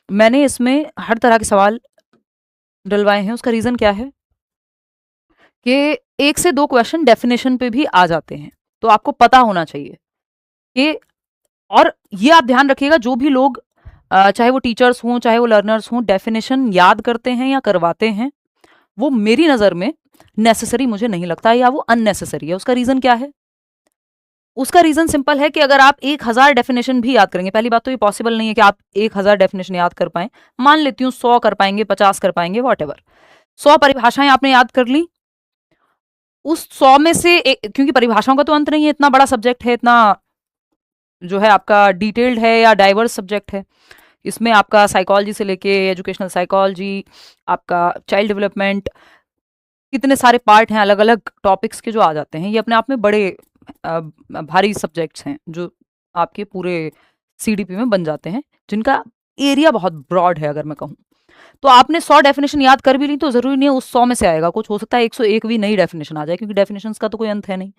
मैंने इसमें हर तरह के सवाल डलवाए हैं। उसका रीजन क्या है कि 1 से 2 क्वेश्चन डेफिनेशन पे भी आ जाते हैं, तो आपको पता होना चाहिए कि, और ये आप ध्यान रखिएगा, जो भी लोग चाहे वो टीचर्स हों चाहे वो लर्नर्स हों, डेफिनेशन याद करते हैं या करवाते हैं, वो मेरी नजर में नेसेसरी मुझे नहीं लगता, या वो अननेसेसरी है। उसका रीजन क्या है? उसका रीजन सिंपल है कि अगर आप 1,000 डेफिनेशन भी याद करेंगे, पहली बात तो ये पॉसिबल नहीं है कि आप 1,000 डेफिनेशन याद कर पाए, मान लेती हूँ 100 कर पाएंगे, 50 कर पाएंगे, वॉट एवर, 100 परिभाषाएं आपने याद कर ली, उस 100 में से क्योंकि परिभाषाओं का तो अंत नहीं है, इतना बड़ा सब्जेक्ट है, इतना जो है आपका डिटेल्ड है या डाइवर्स सब्जेक्ट है, इसमें आपका साइकोलॉजी से लेके एजुकेशनल साइकोलॉजी, आपका चाइल्ड डेवलपमेंट, कितने सारे पार्ट हैं अलग अलग टॉपिक्स के जो आ जाते हैं। ये अपने आप में बड़े भारी सब्जेक्ट्स हैं जो आपके पूरे सीडीपी में बन जाते हैं, जिनका एरिया बहुत ब्रॉड है। अगर मैं कहूँ तो आपने 100 डेफिनेशन याद कर भी ली तो जरूरी नहीं है उस 100 में से आएगा, कुछ हो सकता है 101 भी नई डेफिनेशन आ जाए, क्योंकि डेफिनेशंस का तो कोई अंत है नहीं।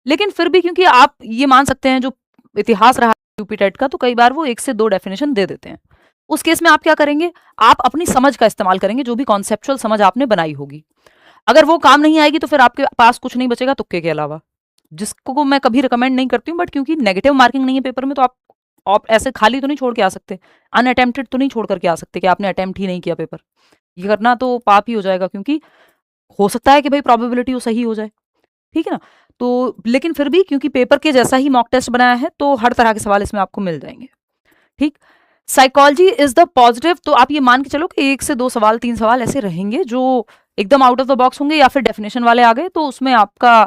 लेकिन फिर भी क्योंकि आप ये मान सकते हैं जो इतिहास रहा यूपीटेट का, तो कई बार वो 1 से 2 डेफिनेशन दे देते हैं। उस केस में आप क्या करेंगे, आप अपनी समझ का इस्तेमाल करेंगे, जो भी कॉन्सेप्चुअल समझ आपने बनाई होगी। अगर वो काम नहीं आएगी तो फिर आपके पास कुछ नहीं बचेगा तुक्के के अलावा, जिसको मैं कभी रिकमेंड नहीं करती हूँ। बट क्योंकि नेगेटिव मार्किंग नहीं है पेपर में, तो आप ऐसे खाली तो नहीं छोड़ के आ सकते, अनअटेम्प्टेड तो नहीं छोड़ करके आ सकते कि आपने अटेम्प्ट ही नहीं किया पेपर। ये करना तो पाप ही हो जाएगा, क्योंकि हो सकता है कि भाई प्रोबेबिलिटी वो सही हो जाए, ठीक है ना। तो लेकिन फिर भी क्योंकि पेपर के जैसा ही मॉक टेस्ट बनाया है, तो हर तरह के सवाल इसमें आपको मिल जाएंगे, ठीक। साइकोलॉजी इज द पॉजिटिव, तो आप ये मान के चलो कि 1 से 2 सवाल 3 सवाल ऐसे रहेंगे जो एकदम आउट ऑफ द बॉक्स होंगे, या फिर डेफिनेशन वाले आ गए तो उसमें आपका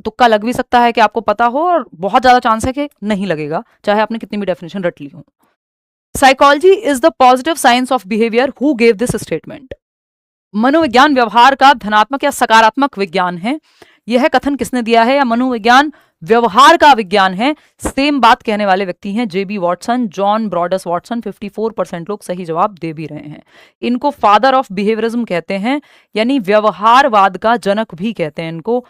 तुक्का लग भी सकता है कि आपको पता हो, और बहुत ज्यादा चांस है कि नहीं लगेगा, चाहे आपने कितनी भी डेफिनेशन रट ली हो। Psychology is the positive science of behaviour, who gave this statement? मनोविज्ञान व्यवहार का धनात्मक या सकारात्मक विज्ञान है, यह कथन किसने दिया है? या मनोविज्ञान व्यवहार का विज्ञान है? सेम बात कहने वाले व्यक्ति हैं जेबी वॉटसन, जॉन ब्रॉडस वॉटसन। 54% लोग सही जवाब दे भी रहे हैं। इनको फादर ऑफ बिहेवियरिज्म कहते हैं, यानी व्यवहारवाद का जनक भी कहते हैं इनको।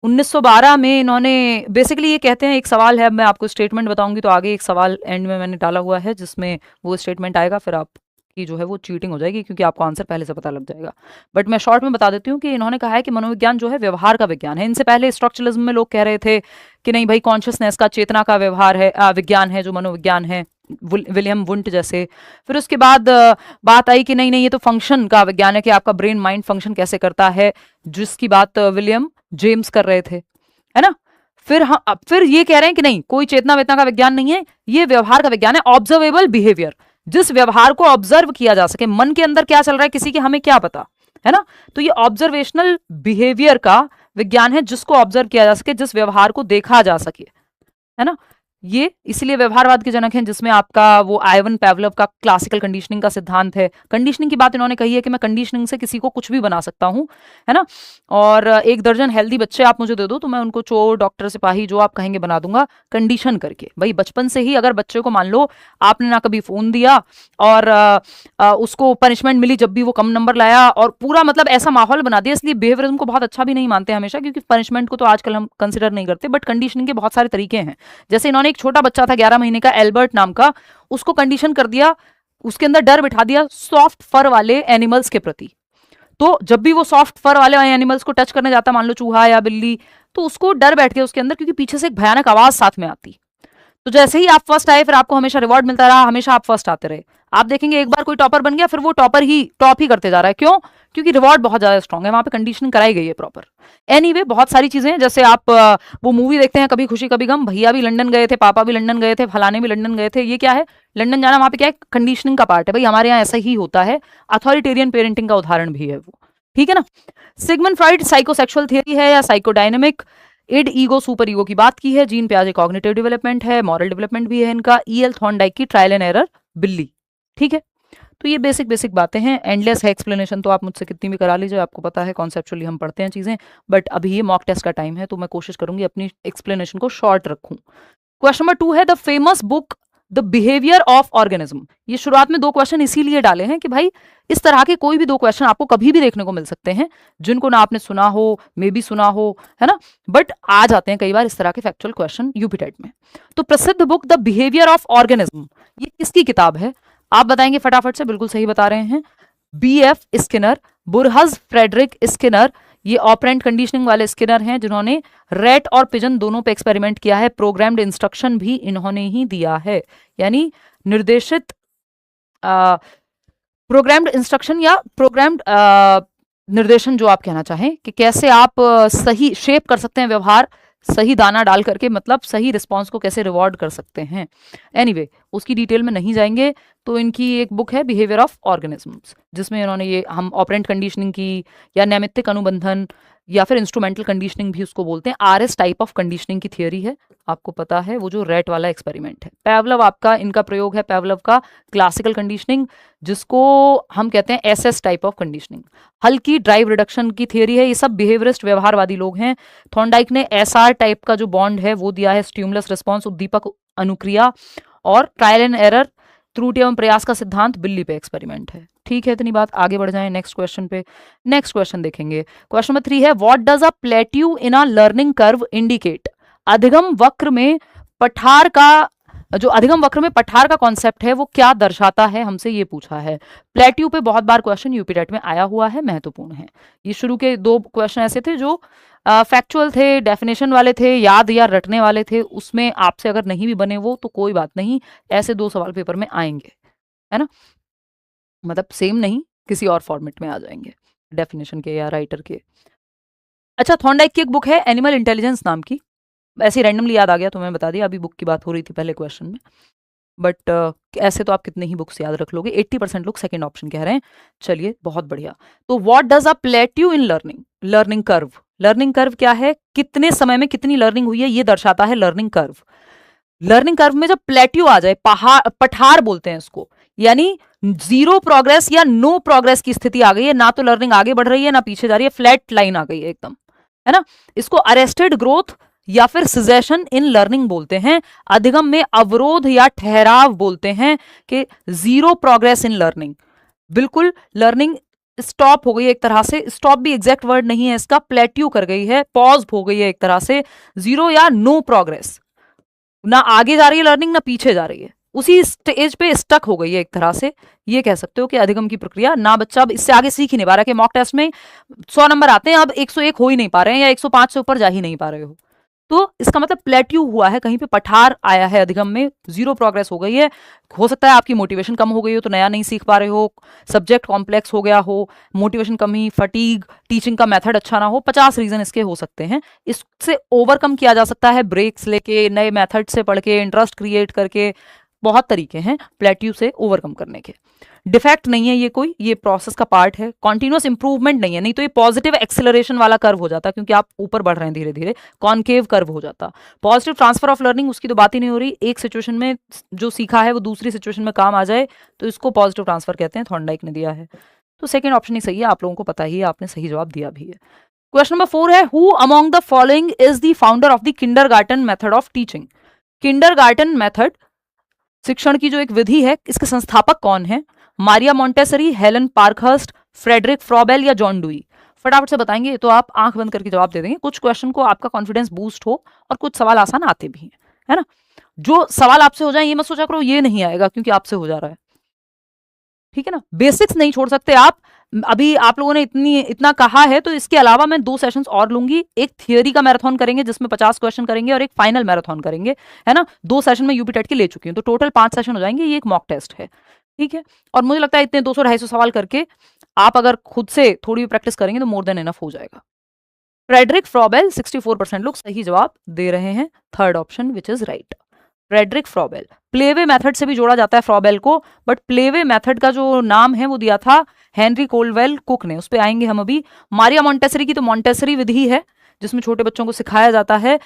1912 में इन्होंने बेसिकली ये कहते हैं, एक सवाल है, मैं आपको स्टेटमेंट बताऊंगी तो आगे एक सवाल एंड में मैंने डाला हुआ है जिसमें वो स्टेटमेंट आएगा, फिर आप की जो है वो चीटिंग हो जाएगी, क्योंकि आपको आंसर पहले से पता लग जाएगा। बट मैं शॉर्ट में बता देती हूँ कि इन्होंने कहा है कि मनोविज्ञान जो है व्यवहार का विज्ञान है। इनसे पहले स्ट्रक्चरलिज्म में लोग कह रहे थे कि नहीं भाई, कॉन्शियसनेस का, चेतना का व्यवहार है, विज्ञान है जो मनोविज्ञान है, विलियम वुंट जैसे। फिर उसके बाद बात आई कि नहीं नहीं, ये तो फंक्शन का विज्ञान है, कि आपका ब्रेन माइंड फंक्शन कैसे करता है, जिसकी बात विलियम जेम्स कर रहे थे, है ना। फिर ये कह रहे हैं कि नहीं, कोई चेतना वेतना का विज्ञान नहीं है, ये व्यवहार का विज्ञान है, ऑब्जर्वेबल बिहेवियर, जिस व्यवहार को ऑब्जर्व किया जा सके, मन के अंदर क्या चल रहा है किसी के हमें क्या पता, है ना। तो ये ऑब्जर्वेशनल बिहेवियर का विज्ञान है, जिसको ऑब्जर्व किया जा सके, जिस व्यवहार को देखा जा सके, है ना। ये इसलिए व्यवहारवाद के जनक हैं, जिसमें आपका वो आइवन पैवलव का क्लासिकल कंडीशनिंग का सिद्धांत है। कंडीशनिंग की बात इन्होंने कही है कि मैं कंडीशनिंग से किसी को कुछ भी बना सकता हूं, है ना। और 1 दर्जन हेल्दी बच्चे आप मुझे दे दो तो मैं उनको चोर, डॉक्टर, सिपाही, जो आप कहेंगे बना दूंगा, कंडीशन करके। भाई बचपन से ही अगर बच्चे को मान लो आपने ना कभी फोन दिया, और उसको पनिशमेंट मिली जब भी वो कम नंबर लाया, और पूरा मतलब ऐसा माहौल बना दिया। इसलिए बिहेवियरिज्म को बहुत अच्छा भी नहीं मानते हमेशा, क्योंकि पनिशमेंट को तो आजकल हम कंसिडर नहीं करते, बट कंडीशनिंग के बहुत सारे तरीके हैं। जैसे इन्होंने एक छोटा बच्चा था 11 महीने का, एल्बर्ट नाम का, उसको कंडीशन कर दिया, उसके अंदर डर बिठा दिया सॉफ्ट फर वाले एनिमल्स के प्रति। तो जब भी वो सॉफ्ट फर वाले एनिमल्स को टच करने जाता, मान लो चूहा या बिल्ली, तो उसको डर बैठ गया उसके अंदर, क्योंकि पीछे से एक भयानक आवाज साथ में आती। तो जैसे ही आप फर्स्ट आए, फिर आपको हमेशा रिवॉर्ड मिलता रहा, हमेशा आप फर्स्ट आते रहे। आप देखेंगे एक बार कोई टॉपर बन गया, फिर वो टॉप ही करते जा रहा है। क्यों? क्योंकि रिवॉर्ड बहुत ज्यादा स्ट्रॉन्ग है, वहां पे कंडीशनिंग कराई गई है प्रॉपर। एनीवे, बहुत सारी चीजें हैं, जैसे आप वो मूवी देखते हैं कभी खुशी कभी गम, भैया भी लंदन गए थे, पापा भी लंदन गए थे, फलाने भी लंदन गए थे। ये क्या है? लंदन जाना वहां पे क्या है? कंडीशनिंग का पार्ट है। भाई हमारे यहाँ ऐसा ही होता है, अथॉरिटेरियन पेरेंटिंग का उदाहरण भी है वो, ठीक है ना। सिगमंड फ्रॉइड साइकोसेक्सुअल थियरी है या psychodynamic, end ego super ego की बात की है। जीन प्याजे कॉग्निटिव डेवलपमेंट है, मॉरल डेवलपमेंट भी है इनका। ईएल थॉर्नडाइक की ट्रायल एंड एरर बिल्ली, ठीक है। तो ये बेसिक बेसिक बातें हैं, एंडलेस है एक्सप्लेनेशन, तो आप मुझसे कितनी भी करा लीजिए, आपको पता है कॉन्सेप्चुअली हम पढ़ते हैं चीजें। बट अभी ये मॉक टेस्ट का टाइम है, तो मैं कोशिश करूंगी अपनी एक्सप्लेनेशन को शॉर्ट रखूं। क्वेश्चन नंबर 2 है the famous book the behaviour of organism. ये शुरुआत में 2 क्वेश्चन इसीलिए डाले हैं कि भाई इस तरह के कोई भी 2 क्वेश्चन आपको कभी भी देखने को मिल सकते हैं, जिनको ना आपने सुना हो, मे भी सुना हो, है ना, बट आ जाते हैं कई बार इस तरह के फैक्चुअल क्वेश्चन यूपीटेट में। तो प्रसिद्ध book the behaviour of organism, ये किसकी किताब है? आप बताएंगे फटाफट से, बिल्कुल सही बता रहे हैं। BF स्किनर, बुरहज फ्रेडरिक स्किनर, ये ऑपरेंट कंडीशनिंग वाले स्किनर हैं जिन्होंने रेट और पिजन दोनों पे एक्सपेरिमेंट किया है। प्रोग्राम्ड इंस्ट्रक्शन भी इन्होंने ही दिया है, यानी निर्देशित प्रोग्राम्ड इंस्ट्रक्शन या प्रोग्राम्ड निर्देशन, जो आप कहना चाहें कि कैसे आप सही शेप कर सकते हैं व्यवहार, सही दाना डाल करके, मतलब सही रिस्पॉन्स को कैसे रिवॉर्ड कर सकते हैं। एनीवे उसकी डिटेल में नहीं जाएंगे। तो इनकी एक बुक है बिहेवियर ऑफ ऑर्गेनिजम्स, जिसमें इन्होंने ये हम ऑपरेंट कंडीशनिंग की या नैमित्तिक अनुबंधन या फिर इंस्ट्रूमेंटल कंडीशनिंग भी उसको बोलते हैं, RS टाइप ऑफ कंडीशनिंग की थियोरी है। आपको पता है वो जो रेट वाला एक्सपेरिमेंट है। पैवलव आपका इनका प्रयोग है, पैवलव का क्लासिकल कंडीशनिंग, जिसको हम कहते हैं SS टाइप ऑफ कंडीशनिंग। हल्की ड्राइव रिडक्शन की थियोरी है। ये सब बिहेवियरिस्ट व्यवहारवादी लोग हैं। थॉर्नडाइक ने SR टाइप का जो बॉन्ड है वो दिया है, स्टिमुलस रिस्पॉन्स, उद्दीपक अनुक्रिया, और ट्रायल एंड एरर, त्रुटि एवं प्रयास का सिद्धांत, बिल्ली पे एक्सपेरिमेंट है। ठीक है, इतनी बात, आगे बढ़ जाएं नेक्स्ट क्वेश्चन पे। नेक्स्ट क्वेश्चन देखेंगे, क्वेश्चन नंबर 3 है, what does a plateau in a learning curve indicate. अधिगम वक्र में पठार का, जो अधिगम वक्र में पठार का कॉन्सेप्ट है वो क्या दर्शाता है, हमसे ये पूछा है। प्लेट्यू पे बहुत बार क्वेश्चन यूपीटेट में आया हुआ है, महत्वपूर्ण है। ये शुरू के 2 क्वेश्चन ऐसे थे जो फैक्चुअल थे, डेफिनेशन वाले थे, याद या रटने वाले थे। उसमें आपसे अगर नहीं भी बने वो तो कोई बात नहीं, ऐसे 2 सवाल पेपर में आएंगे, है ना, मतलब सेम नहीं, किसी और फॉर्मेट में आ जाएंगे, डेफिनेशन के या राइटर के। अच्छा, थॉर्नडाइक की एक बुक है एनिमल इंटेलिजेंस नाम की, ऐसे रैंडमली याद आ गया तो मैं बता दिया, अभी बुक की बात हो रही थी पहले क्वेश्चन में, बट ऐसे तो आप कितने ही बुक्स याद रख लोगे। 80% लोग सेकंड ऑप्शन कह रहे हैं। चलिए, बहुत बढ़िया। तो what does a plateau in learning, learning curve, learning curve क्या है, कितने समय में कितनी लर्निंग हुई है, ये दर्शाता है लर्निंग कर्व। लर्निंग कर्व में जब प्लेट्यू आ जाए, पठार बोलते हैं इसको, यानी 0 प्रोग्रेस या नो प्रोग्रेस की स्थिति आ गई है, ना तो लर्निंग आगे बढ़ रही है ना पीछे जा रही है, फ्लैट लाइन आ गई है एकदम, है ना, इसको अरेस्टेड ग्रोथ या फिर सिजेशन इन लर्निंग बोलते हैं। अधिगम में अवरोध या ठहराव बोलते हैं कि 0 प्रोग्रेस इन लर्निंग, बिल्कुल लर्निंग स्टॉप हो गई है एक तरह से, स्टॉप भी एग्जैक्ट वर्ड नहीं है इसका, प्लेट्यू कर गई है, पॉज हो गई है एक तरह से, 0 या नो प्रोग्रेस, ना आगे जा रही है लर्निंग ना पीछे जा रही है, उसी स्टेज पे स्टक हो गई है एक तरह से। ये कह सकते हो कि अधिगम की प्रक्रिया, ना बच्चा अब इससे आगे सीख ही नहीं पा रहा, कि मॉक टेस्ट में 100 नंबर आते हैं, अब 101 हो ही नहीं पा रहे हैं या 105 से ऊपर जा ही नहीं पा रहे हो, तो इसका मतलब प्लेट्यू हुआ है, कहीं पे पठार आया है अधिगम में, 0 प्रोग्रेस हो गई है। हो सकता है आपकी मोटिवेशन कम हो गई हो तो नया नहीं सीख पा रहे हो, सब्जेक्ट कॉम्प्लेक्स हो गया हो, मोटिवेशन कमी, फटीग, टीचिंग का मेथड अच्छा ना हो, 50 रीजन इसके हो सकते हैं। इससे ओवरकम किया जा सकता है ब्रेक्स लेके, नए मेथड से पढ़ के, इंटरेस्ट क्रिएट करके, बहुत तरीके हैं प्लेट्यू से ओवरकम करने के। डिफेक्ट नहीं है ये कोई, ये प्रोसेस का पार्ट है, कॉन्टिन्यूअस इंप्रूवमेंट नहीं है, नहीं तो ये पॉजिटिव एक्सेलरेशन वाला कर्व हो जाता, क्योंकि आप ऊपर बढ़ रहे हैं धीरे धीरे, कॉनकेव कर्व हो जाता। पॉजिटिव ट्रांसफर ऑफ लर्निंग, उसकी तो बात ही नहीं हो रही, एक सिचुएशन में जो सीखा है वो दूसरी सिचुएशन में काम आ जाए, तो इसको पॉजिटिव ट्रांसफर कहते हैं, थॉर्नडाइक ने दिया है। तो सेकेंड ऑप्शन ही सही है, आप लोगों को पता ही है, आपने सही जवाब दिया भी है। क्वेश्चन नंबर 4 है, who among the following is the founder of the kindergarten method of teaching. Kindergarten method, शिक्षण की जो एक विधि है, इसके संस्थापक कौन है? Maria Montessori, Helen Parkhurst, Frederick Froebel या जॉन डुई? फटाफट से बताएंगे तो आप आंख बंद करके जवाब दे देंगे, कुछ क्वेश्चन को आपका कॉन्फिडेंस बूस्ट हो और कुछ सवाल आसान आते भी हैं, है ना। जो सवाल आपसे हो जाए ये मत सोचा करो ये नहीं आएगा क्योंकि आपसे हो जा रहा है, ठीक है ना, बेसिक्स नहीं छोड़ सकते आप। अभी आप लोगों ने इतना कहा है तो इसके अलावा मैं 2 सेशंस और लूंगी, एक थियरी का मैराथन करेंगे जिसमें 50 क्वेश्चन करेंगे और एक फाइनल मैराथन करेंगे, है ना। 2 सेशन में यूपी टेट के ले चुकी हूँ, तो टोटल 5 सेशन हो जाएंगे, ये एक मॉक टेस्ट है, ठीक है। और मुझे लगता है इतने 200-250 सवाल करके आप अगर खुद से थोड़ी भी प्रैक्टिस करेंगे तो मोर देन इनफ हो जाएगा। फ्रेडरिक फ्रॉबेल, 64% लोग सही जवाब दे रहे हैं, third option which is right, Frederick Froebel. Play way method से भी जोड़ा जाता है फ्रॉबेल को, बट प्लेवे मेथड का जो नाम है वो दिया था हेनरी कोलवेल कुक ने, उस पर आएंगे हम अभी। मारिया मॉन्टेसरी की तो मॉन्टेसरी विधि है जिसमें छोटे बच्चों को सिखाया जाता है।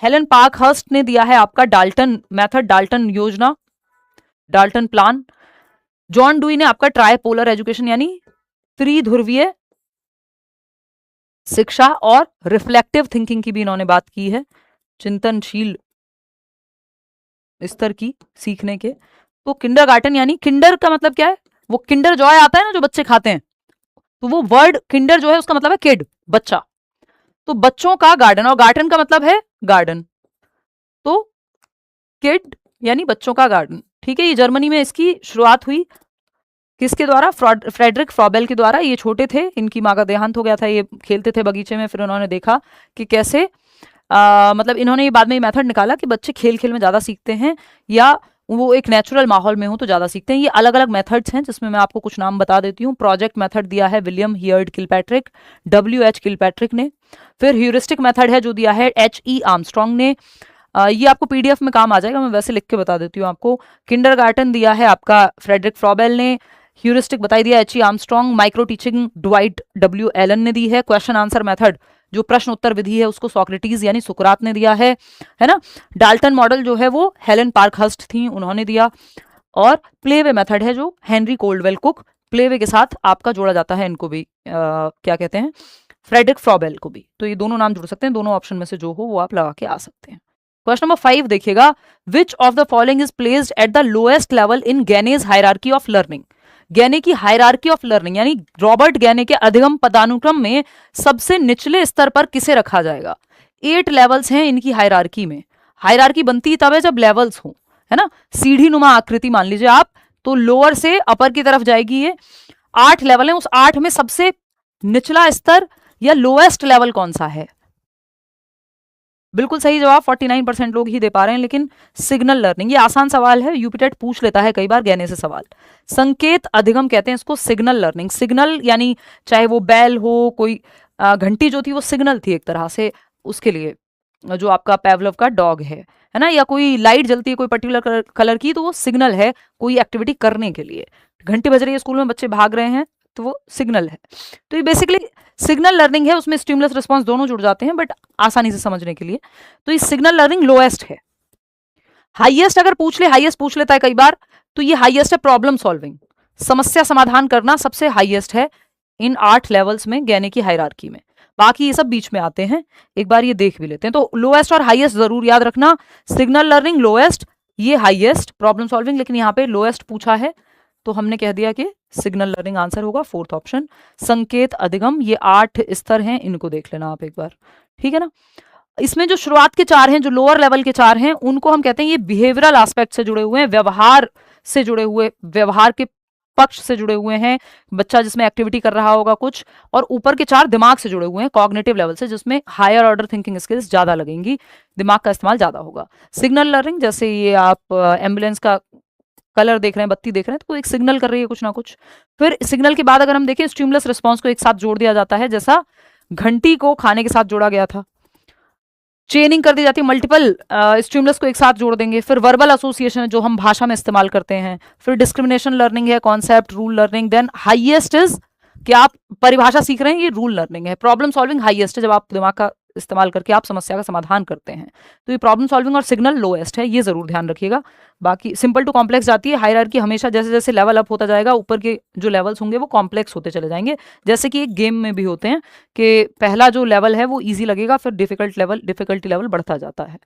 हेलन पार्कहर्स्ट ने दिया है आपका डाल्टन मेथड, डाल्टन योजना, डाल्टन प्लान। जॉन डुई ने आपका ट्राइपोलर एजुकेशन यानी त्रिध्रुवीय शिक्षा और रिफ्लेक्टिव थिंकिंग की भी इन्होंने बात की है, चिंतनशील स्तर की सीखने के। तो किंडरगार्टन यानी किंडर का मतलब क्या है, वो किंडर जॉय आता है ना जो बच्चे खाते हैं, तो वो वर्ड किंडर जो है उसका मतलब है किड, बच्चा, तो बच्चों का गार्डन, और गार्डन का मतलब है गार्डन, तो किड यानी बच्चों का गार्डन, ठीक है, ये जर्मनी में इसकी शुरुआत हुई। किसके द्वारा? फ्रेडरिक फ्रॉबेल के द्वारा। ये छोटे थे, इनकी माँ का देहांत हो गया था, ये खेलते थे बगीचे में, फिर उन्होंने देखा कि कैसे मतलब इन्होंने ये बाद में ये मेथड निकाला कि बच्चे खेल खेल में ज़्यादा सीखते हैं या वो एक नेचुरल माहौल में हो तो ज़्यादा सीखते हैं। ये अलग अलग मेथड्स हैं जिसमें मैं आपको कुछ नाम बता देती हूँ। प्रोजेक्ट मेथड दिया है William heard Kilpatrick, WH Kilpatrick ने। फिर ह्यूरिस्टिक मेथड है जो दिया है HE आर्मस्ट्रॉन्ग ने। ये आपको PDF में काम आ जाएगा, मैं वैसे लिख के बता देती हूँ आपको। किंडरगार्टन दिया है आपका फ्रेडरिक फ्रॉबेल ने। ह्यूरिस्टिक बताई दिया HE Armstrong. Micro teaching Dwight W Allen ने दी है। क्वेश्चन आंसर मेथड जो प्रश्न उत्तर विधि है उसको सोक्रेटिस यानी सुकरात ने दिया है ना। डाल्टन मॉडल जो है वो हेलन पार्कहर्स्ट थी, उन्होंने दिया। और प्लेवे मेथड है जो हेनरी कोल्डवेल कुक, प्लेवे के साथ आपका जोड़ा जाता है इनको भी क्या कहते हैं, फ्रेडरिक फ्रॉबेल को भी। तो ये दोनों नाम जुड़ सकते हैं, दोनों ऑप्शन में से जो हो वो आप लगा के आ सकते हैं। क्वेश्चन नंबर 5 देखिएगा, which of the following is placed at the lowest level in Gagne's hierarchy of learning. Gagne की हायरार्की ऑफ लर्निंग यानी रॉबर्ट गैने के अधिगम पदानुक्रम में सबसे निचले स्तर पर किसे रखा जाएगा? 8 लेवल्स हैं इनकी हायरार्की में। हायरार्की बनती तब है जब लेवल्स हो, है ना, सीढ़ी नुमा आकृति मान लीजिए आप, तो लोअर से अपर की तरफ जाएगी ये। 8 लेवल है, उस 8 में सबसे निचला स्तर या लोएस्ट लेवल कौन सा है? बिल्कुल सही जवाब 49% लोग ही दे पा रहे हैं, लेकिन सिग्नल लर्निंग। ये आसान सवाल है, यूपीटेट पूछ लेता है कई बार गहने से सवाल। संकेत अधिगम कहते हैं इसको, सिग्नल लर्निंग। सिग्नल यानी चाहे वो बैल हो, कोई घंटी जो थी वो सिग्नल थी एक तरह से उसके लिए, जो आपका पेवलव का डॉग है ना, या कोई लाइट जलती है कोई पर्टिकुलर कलर की तो वो सिग्नल है कोई एक्टिविटी करने के लिए। घंटी बज रही है स्कूल में, बच्चे भाग रहे हैं तो वो सिग्नल है। तो ये बेसिकली सिग्नल लर्निंग है, उसमें स्टिमुलस रिस्पॉन्स दोनों जुड़ जाते हैं, बट आसानी से समझने के लिए। तो ये सिग्नल लर्निंग लोएस्ट है। हाईएस्ट अगर पूछ ले, हाईएस्ट पूछ लेता है कई बार, तो ये हाईएस्ट है प्रॉब्लम सॉल्विंग, समस्या समाधान करना सबसे हाईएस्ट है इन 8 लेवल्स में गैने की हायरार्की में। बाकी ये सब बीच में आते हैं, एक बार ये देख भी लेते हैं। तो लोएस्ट और हाईएस्ट जरूर याद रखना, सिग्नल लर्निंग लोएस्ट, ये हाईएस्ट प्रॉब्लम सॉल्विंग, लेकिन यहाँ पे लोएस्ट पूछा है तो हमने कह दिया कि सिग्नल लर्निंग आंसर होगा, 4th ऑप्शन। संकेत अधिगम, ये 8 स्तर हैं, इनको देख लेना आप एक बार, ठीक है ना। इसमें जो शुरुआत के 4 हैं, जो लोअर लेवल के 4 हैं, उनको हम कहते हैं ये बिहेवियरल एस्पेक्ट से जुड़े हुए हैं, व्यवहार से जुड़े हुए, व्यवहार के पक्ष से जुड़े हुए हैं, बच्चा जिसमें एक्टिविटी कर रहा होगा कुछ। और ऊपर के 4 दिमाग से जुड़े हुए हैं, कॉग्निटिव लेवल से, जिसमें हायर ऑर्डर थिंकिंग स्किल्स ज्यादा लगेंगी, दिमाग का इस्तेमाल ज्यादा होगा। सिग्नल लर्निंग जैसे ये आप एम्बुलेंस का कलर देख रहे हैं, बत्ती देख रहे हैं, तो एक सिग्नल कर रही है कुछ ना कुछ। फिर सिग्नल के बाद अगर हम देखें, स्टिमुलस रिस्पॉन्स को एक साथ जोड़ दिया जाता है, जैसा घंटी को खाने के साथ जोड़ा गया था। चेनिंग कर दी जाती है, मल्टीपल स्टिमुलस को एक साथ जोड़ देंगे। फिर वर्बल एसोसिएशन जो हम भाषा में इस्तेमाल करते हैं। फिर डिस्क्रिमिनेशन लर्निंग है, concept rule learning. Then highest is कि आप परिभाषा सीख रहे हैं, ये रूल लर्निंग है। प्रॉब्लम सॉल्विंग हाईएस्ट है, जब आप दिमाग का इस्तेमाल करके आप समस्या का समाधान करते हैं, तो ये प्रॉब्लम सॉल्विंग। और सिग्नल लोएस्ट है, ये जरूर ध्यान रखिएगा। बाकी सिंपल टू कॉम्प्लेक्स जाती है। हायरार्की हमेशा जैसे जैसे लेवल अप होता जाएगा, ऊपर के जो लेवल्स होंगे वो कॉम्प्लेक्स होते चले जाएंगे, जैसे कि एक गेम में भी होते हैं कि पहला जो लेवल है वो इजी लगेगा, फिर डिफिकल्टी लेवल बढ़ता जाता है।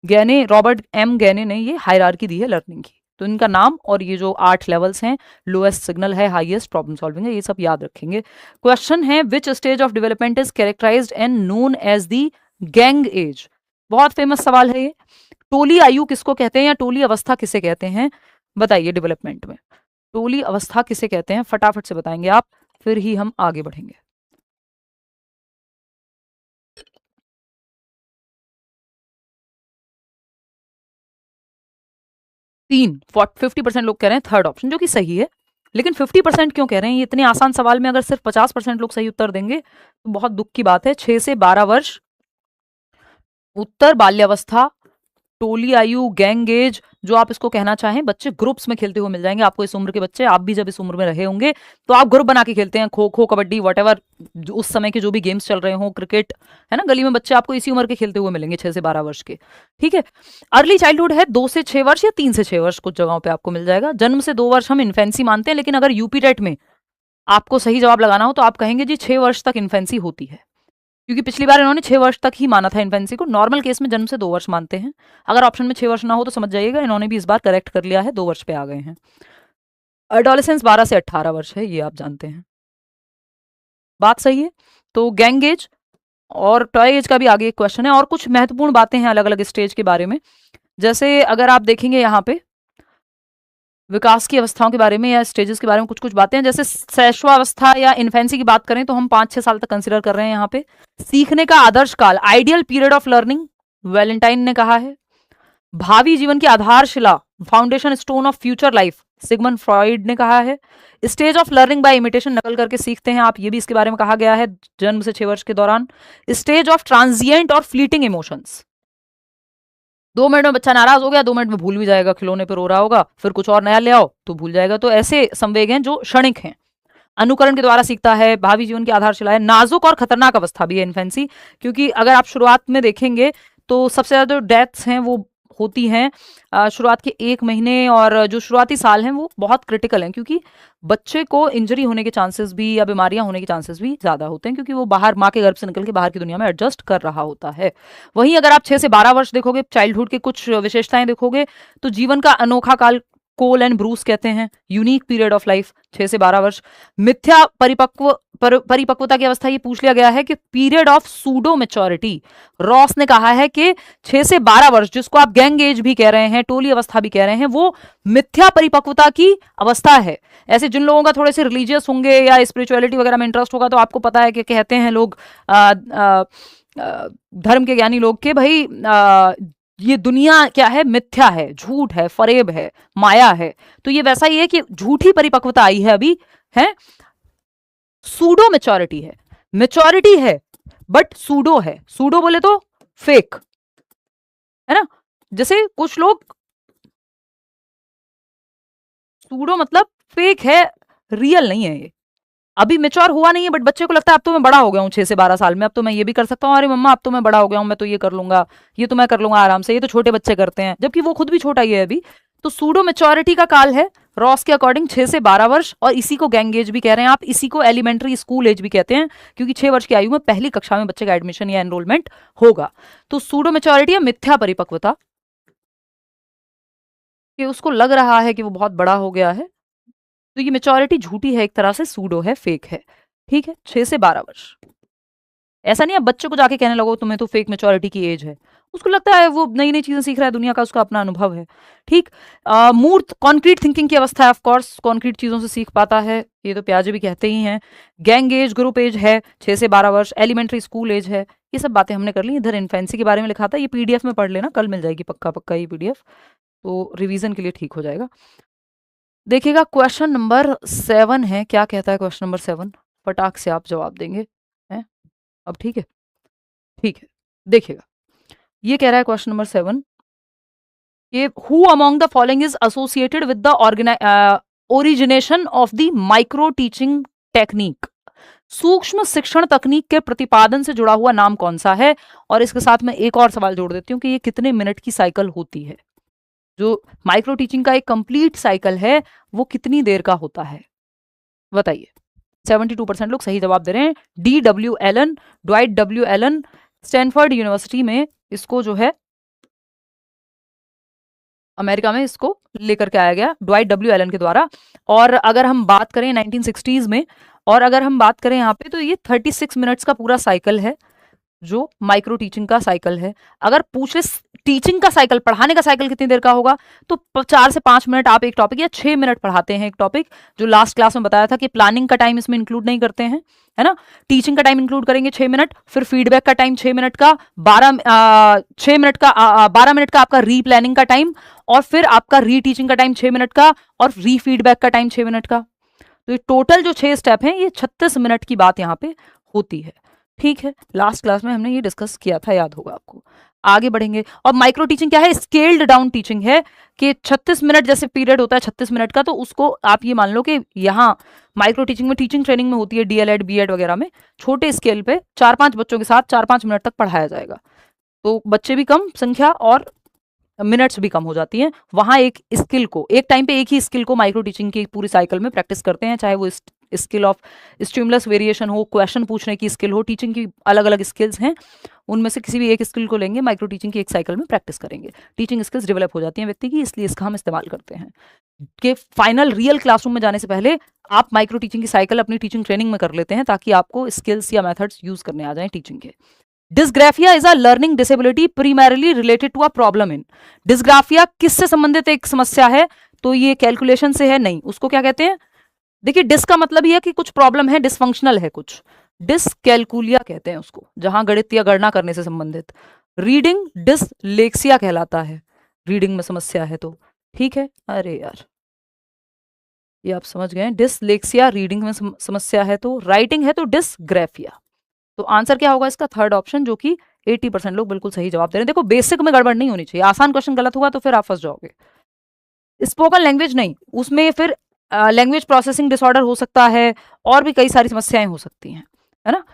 गैने, रॉबर्ट M गैने ने ये हायरार्की दी है लर्निंग की। तो इनका नाम और ये जो 8 लेवल्स हैं, लोएस्ट सिग्नल है, हाईएस्ट प्रॉब्लम सॉल्विंग है, ये सब याद रखेंगे। क्वेश्चन है, which stage of development is characterized and known as the gang age. बहुत फेमस सवाल है ये। टोली आयु किसको कहते हैं या टोली अवस्था किसे कहते हैं, बताइए। डेवलपमेंट में टोली अवस्था किसे कहते हैं, फटाफट से बताएंगे आप, फिर ही हम आगे बढ़ेंगे। 50% लोग कह रहे हैं 3rd ऑप्शन, जो कि सही है। लेकिन 50% क्यों कह रहे हैं? ये इतने आसान सवाल में अगर सिर्फ 50% लोग सही उत्तर देंगे तो बहुत दुख की बात है। 6 से 12 वर्ष, उत्तर बाल्यावस्था, टोली आयु, गैंग एज, जो आप इसको कहना चाहें, बच्चे ग्रुप्स में खेलते हुए मिल जाएंगे आपको। इस उम्र के बच्चे, आप भी जब इस उम्र में रहे होंगे तो आप ग्रुप बना के खेलते हैं, खो खो, कबड्डी, वॉटेवर, उस समय के जो भी गेम्स चल रहे हो, क्रिकेट, है ना, गली में बच्चे आपको इसी उम्र के खेलते हुए मिलेंगे, 6 से 12 वर्ष के, ठीक है। अर्ली चाइल्डहुड है 2 से 6 वर्ष या 3 से 6 वर्ष, कुछ जगहों पे आपको मिल जाएगा। जन्म से 2 वर्ष हम इन्फेंसी मानते हैं, लेकिन अगर यूपी टेट में आपको सही जवाब लगाना हो तो आप कहेंगे जी 6 वर्ष तक इन्फेंसी होती है, क्योंकि पिछली बार इन्होंने 6 वर्ष तक ही माना था इन्फेंसी को। नॉर्मल केस में जन्म से 2 वर्ष मानते हैं। अगर ऑप्शन में 6 वर्ष ना हो तो समझ जाइएगा इन्होंने भी इस बार करेक्ट कर लिया है, 2 वर्ष पे आ गए हैं। एडोलेसेंस 12 से 18 वर्ष है, ये आप जानते हैं, बात सही है। तो गैंग एज और टॉय एज का भी आगे एक क्वेश्चन है, और कुछ महत्वपूर्ण बातें हैं अलग अलग स्टेज के बारे में। जैसे अगर आप देखेंगे यहाँ पे विकास की अवस्थाओं के बारे में या स्टेजेस के बारे में कुछ कुछ बातें हैं। जैसे शैशवावस्था या इन्फेंसी की बात करें तो हम 5-6 साल तक कंसिडर कर रहे हैं यहाँ पे। सीखने का आदर्श काल, ideal period of learning, Valentine ने कहा है। भावी जीवन की आधारशिला, foundation stone of future life, Sigmund Freud ने कहा है। Stage of learning by imitation, नकल करके सीखते हैं आप, ये भी इसके बारे में कहा गया है जन्म से 6 वर्ष के दौरान। स्टेज ऑफ ट्रांजिएंट और फ्लीटिंग इमोशंस, 2 मिनट में बच्चा नाराज हो गया, 2 मिनट में भूल भी जाएगा, खिलौने पे रो रहा होगा, फिर कुछ और नया ले आओ तो भूल जाएगा। तो ऐसे संवेग हैं जो क्षणिक हैं। अनुकरण के द्वारा सीखता है, भावी जीवन की आधारशिला है। नाजुक और खतरनाक अवस्था भी है इन्फेंसी, क्योंकि अगर आप शुरुआत में देखेंगे तो सबसे ज्यादा जो डेथ्स हैं वो होती हैं शुरुआत के 1 महीने, और जो शुरुआती साल हैं वो बहुत क्रिटिकल हैं, क्योंकि बच्चे को इंजरी होने के चांसेस भी या बीमारियां होने के चांसेस भी ज्यादा होते हैं, क्योंकि वो बाहर माँ के गर्भ से निकल के बाहर की दुनिया में एडजस्ट कर रहा होता है। वहीं अगर आप 6 से 12 वर्ष देखोगे, चाइल्डहुड के कुछ विशेषताएं देखोगे, तो जीवन का अनोखा काल कोल एंड ब्रूस कहते हैं, यूनिक पीरियड ऑफ लाइफ 6 से 12 वर्ष। मिथ्या परिपक्वता की अवस्था, ये पूछ लिया गया है कि period of pseudo maturity. Ross ने कहा है कि 6 से 12 वर्ष, जिसको आप गैंग एज भी कह रहे हैं, टोली अवस्था भी कह रहे हैं, वो मिथ्या परिपक्वता की अवस्था है। ऐसे जिन लोगों का थोड़े से रिलीजियस होंगे या स्पिरिचुअलिटी वगैरह में इंटरेस्ट होगा, तो आपको पता है कि कहते हैं लोग धर्म के ज्ञानी लोग के भाई ये दुनिया क्या है, मिथ्या है, झूठ है, फरेब है, माया है। तो ये वैसा ही है कि झूठी परिपक्वता आई है अभी, है सूडो मेच्योरिटी है, मेच्योरिटी है बट सूडो है। सूडो बोले तो फेक, है ना। जैसे कुछ लोग, सूडो मतलब फेक है, रियल नहीं है ये, अभी मेच्योर हुआ नहीं है, बट बच्चे को लगता है अब तो मैं बड़ा हो गया हूँ 6 से 12 साल में, अब तो मैं ये भी कर सकता हूँ, अरे मम्मा अब तो मैं बड़ा हो गया हूँ, मैं तो ये कर लूंगा, ये तो मैं कर लूंगा आराम से, ये तो छोटे बच्चे करते हैं, जबकि वो खुद भी छोटा ही है अभी। तो सूडो मेच्योरिटी का काल है रॉस के अकॉर्डिंग 6 से 12 वर्ष, और इसी को गैंग एज भी कह रहे हैं आप, इसी को एलिमेंट्री स्कूल एज भी कहते हैं, क्योंकि 6 वर्ष की आयु में पहली कक्षा में बच्चे का एडमिशन या एनरोलमेंट होगा। तो सूडो मेच्योरिटी या मिथ्या परिपक्वता, कि उसको लग रहा है कि वो बहुत बड़ा हो गया है, तो ये मेच्योरिटी झूठी है एक तरह से, सूडो है, फेक है, ठीक है। 6 से 12 वर्ष, ऐसा नहीं है बच्चे को जाके कहने लगो तुम्हें तो फेक मेच्योरिटी की एज है, उसको लगता है वो नई नई चीजें सीख रहा है, दुनिया का उसका अपना अनुभव है, ठीक। मूर्त कॉन्क्रीट थिंकिंग की अवस्था है, ऑफ कोर्स कॉन्क्रीट चीजों से सीख पाता है, ये तो प्याजे भी कहते ही हैं। गैंग एज ग्रुप एज है 6 से 12 वर्ष, एलिमेंट्री स्कूल एज है। ये सब बातें हमने कर ली। इधर इन्फेंसी के बारे में लिखा था, ये पीडीएफ में पढ़ लेना, कल मिल जाएगी पक्का पक्का ये पीडीएफ, तो रिवीजन के लिए ठीक हो जाएगा। देखिएगा क्वेश्चन नंबर 7 है, क्या कहता है क्वेश्चन नंबर 7, फटाक से आप जवाब देंगे, हैं अब, ठीक है, ठीक है। देखिएगा ये कह रहा है क्वेश्चन नंबर 7 कि who among the following is associated with the origination of the micro teaching technique. सूक्ष्म शिक्षण तकनीक के प्रतिपादन से जुड़ा हुआ नाम कौन सा है। और इसके साथ मैं एक और सवाल जोड़ देती हूँ कि ये कितने मिनट की साइकिल होती है, जो माइक्रो टीचिंग का एक कंप्लीट साइकिल है वो कितनी देर का होता है, बताइए। 72% लोग सही जवाब दे रहे हैं। DW Allen, Dwight W Allen, Stanford University में इसको जो है अमेरिका में इसको लेकर के आया गया ड्वाइट डब्ल्यू एलन के द्वारा। और अगर हम बात करें 1960s में, और अगर हम बात करें यहाँ पे, तो ये 36 मिनट्स का पूरा साइकिल है जो माइक्रो टीचिंग का साइकिल है। अगर पूछे टीचिंग का साइकिल, पढ़ाने का साइकिल कितनी देर का होगा, तो 4 से 5 मिनट आप एक टॉपिक, या 6 मिनट पढ़ाते हैं एक टॉपिक, जो लास्ट क्लास में बताया था कि प्लानिंग का टाइम इसमें इंक्लूड नहीं करते हैं, है ना। टीचिंग का टाइम इंक्लूड करेंगे 6 मिनट, फिर फीडबैक का टाइम 6 मिनट का, 6 मिनट का 12 मिनट का आपका री प्लानिंग का टाइम, और फिर आपका री टीचिंग का टाइम 6 मिनट का, और री फीडबैक का टाइम 6 मिनट का। तो ये टोटल जो 6 स्टेप हैं, ये 36 मिनट की बात यहाँ पे होती है, ठीक है। लास्ट क्लास में हमने ये डिस्कस किया था, याद होगा आपको। आगे बढ़ेंगे। और माइक्रो टीचिंग क्या है, स्केल्ड डाउन टीचिंग है, कि 36 मिनट जैसे पीरियड होता है 36 मिनट का, तो उसको आप ये मान लो कि यहाँ माइक्रो टीचिंग में, टीचिंग ट्रेनिंग में होती है डीएलएड बीएड वगैरह में, छोटे स्केल पे 4-5 बच्चों के साथ 4-5 मिनट तक पढ़ाया जाएगा, तो बच्चे भी कम संख्या और मिनट्स भी कम हो जाती हैं। वहां एक स्किल को, एक टाइम पे एक ही स्किल को माइक्रो टीचिंग की पूरी साइकिल में प्रैक्टिस करते हैं, चाहे वो स्किल ऑफ स्टिमुलस वेरिएशन हो, क्वेश्चन पूछने की स्किल हो, टीचिंग की अलग अलग स्किल्स हैं, उनमें से किसी भी एक स्किल को लेंगे, माइक्रो टीचिंग की एक साइकिल में प्रैक्टिस करेंगे, टीचिंग स्किल्स डेवलप हो जाती हैं व्यक्ति की, इसलिए इसका हम इस्तेमाल करते हैं। कि फाइनल रियल क्लासरूम में जाने से पहले आप माइक्रो टीचिंग की साइकिल अपनी टीचिंग ट्रेनिंग में कर लेते हैं, ताकि आपको स्किल्स या मेथड्स यूज करने आ जाएं टीचिंग के। Dysgraphia is a learning disability primarily related to a problem in. Dysgraphia किससे संबंधित एक समस्या है, तो ये कैलकुलेशन से है, नहीं, उसको क्या कहते हैं, देखिए डिस का मतलब ये है कि कुछ प्रॉब्लम है, डिसफंक्शनल है कुछ, डिसकैलकुलिया कहते हैं उसको, जहां गणित या गणना करने से संबंधित। रीडिंग डिसलेक्सिया कहलाता है, रीडिंग में समस्या है तो, ठीक है। अरे यार, ये आप समझ गए, डिसलेक्सिया रीडिंग में समस्या है तो, राइटिंग है तो डिसग्राफिया। तो आंसर क्या होगा इसका, थर्ड ऑप्शन, जो कि 80% लोग बिल्कुल सही जवाब दे रहे हैं। देखो बेसिक में गड़बड़ नहीं होनी चाहिए, आसान क्वेश्चन गलत हुआ तो फिर आप फंस जाओगे। स्पोकन लैंग्वेज नहीं, उसमें फिर लैंग्वेज प्रोसेसिंग डिसऑर्डर हो सकता है, और भी कई सारी समस्याएं हो सकती हैं, है ना।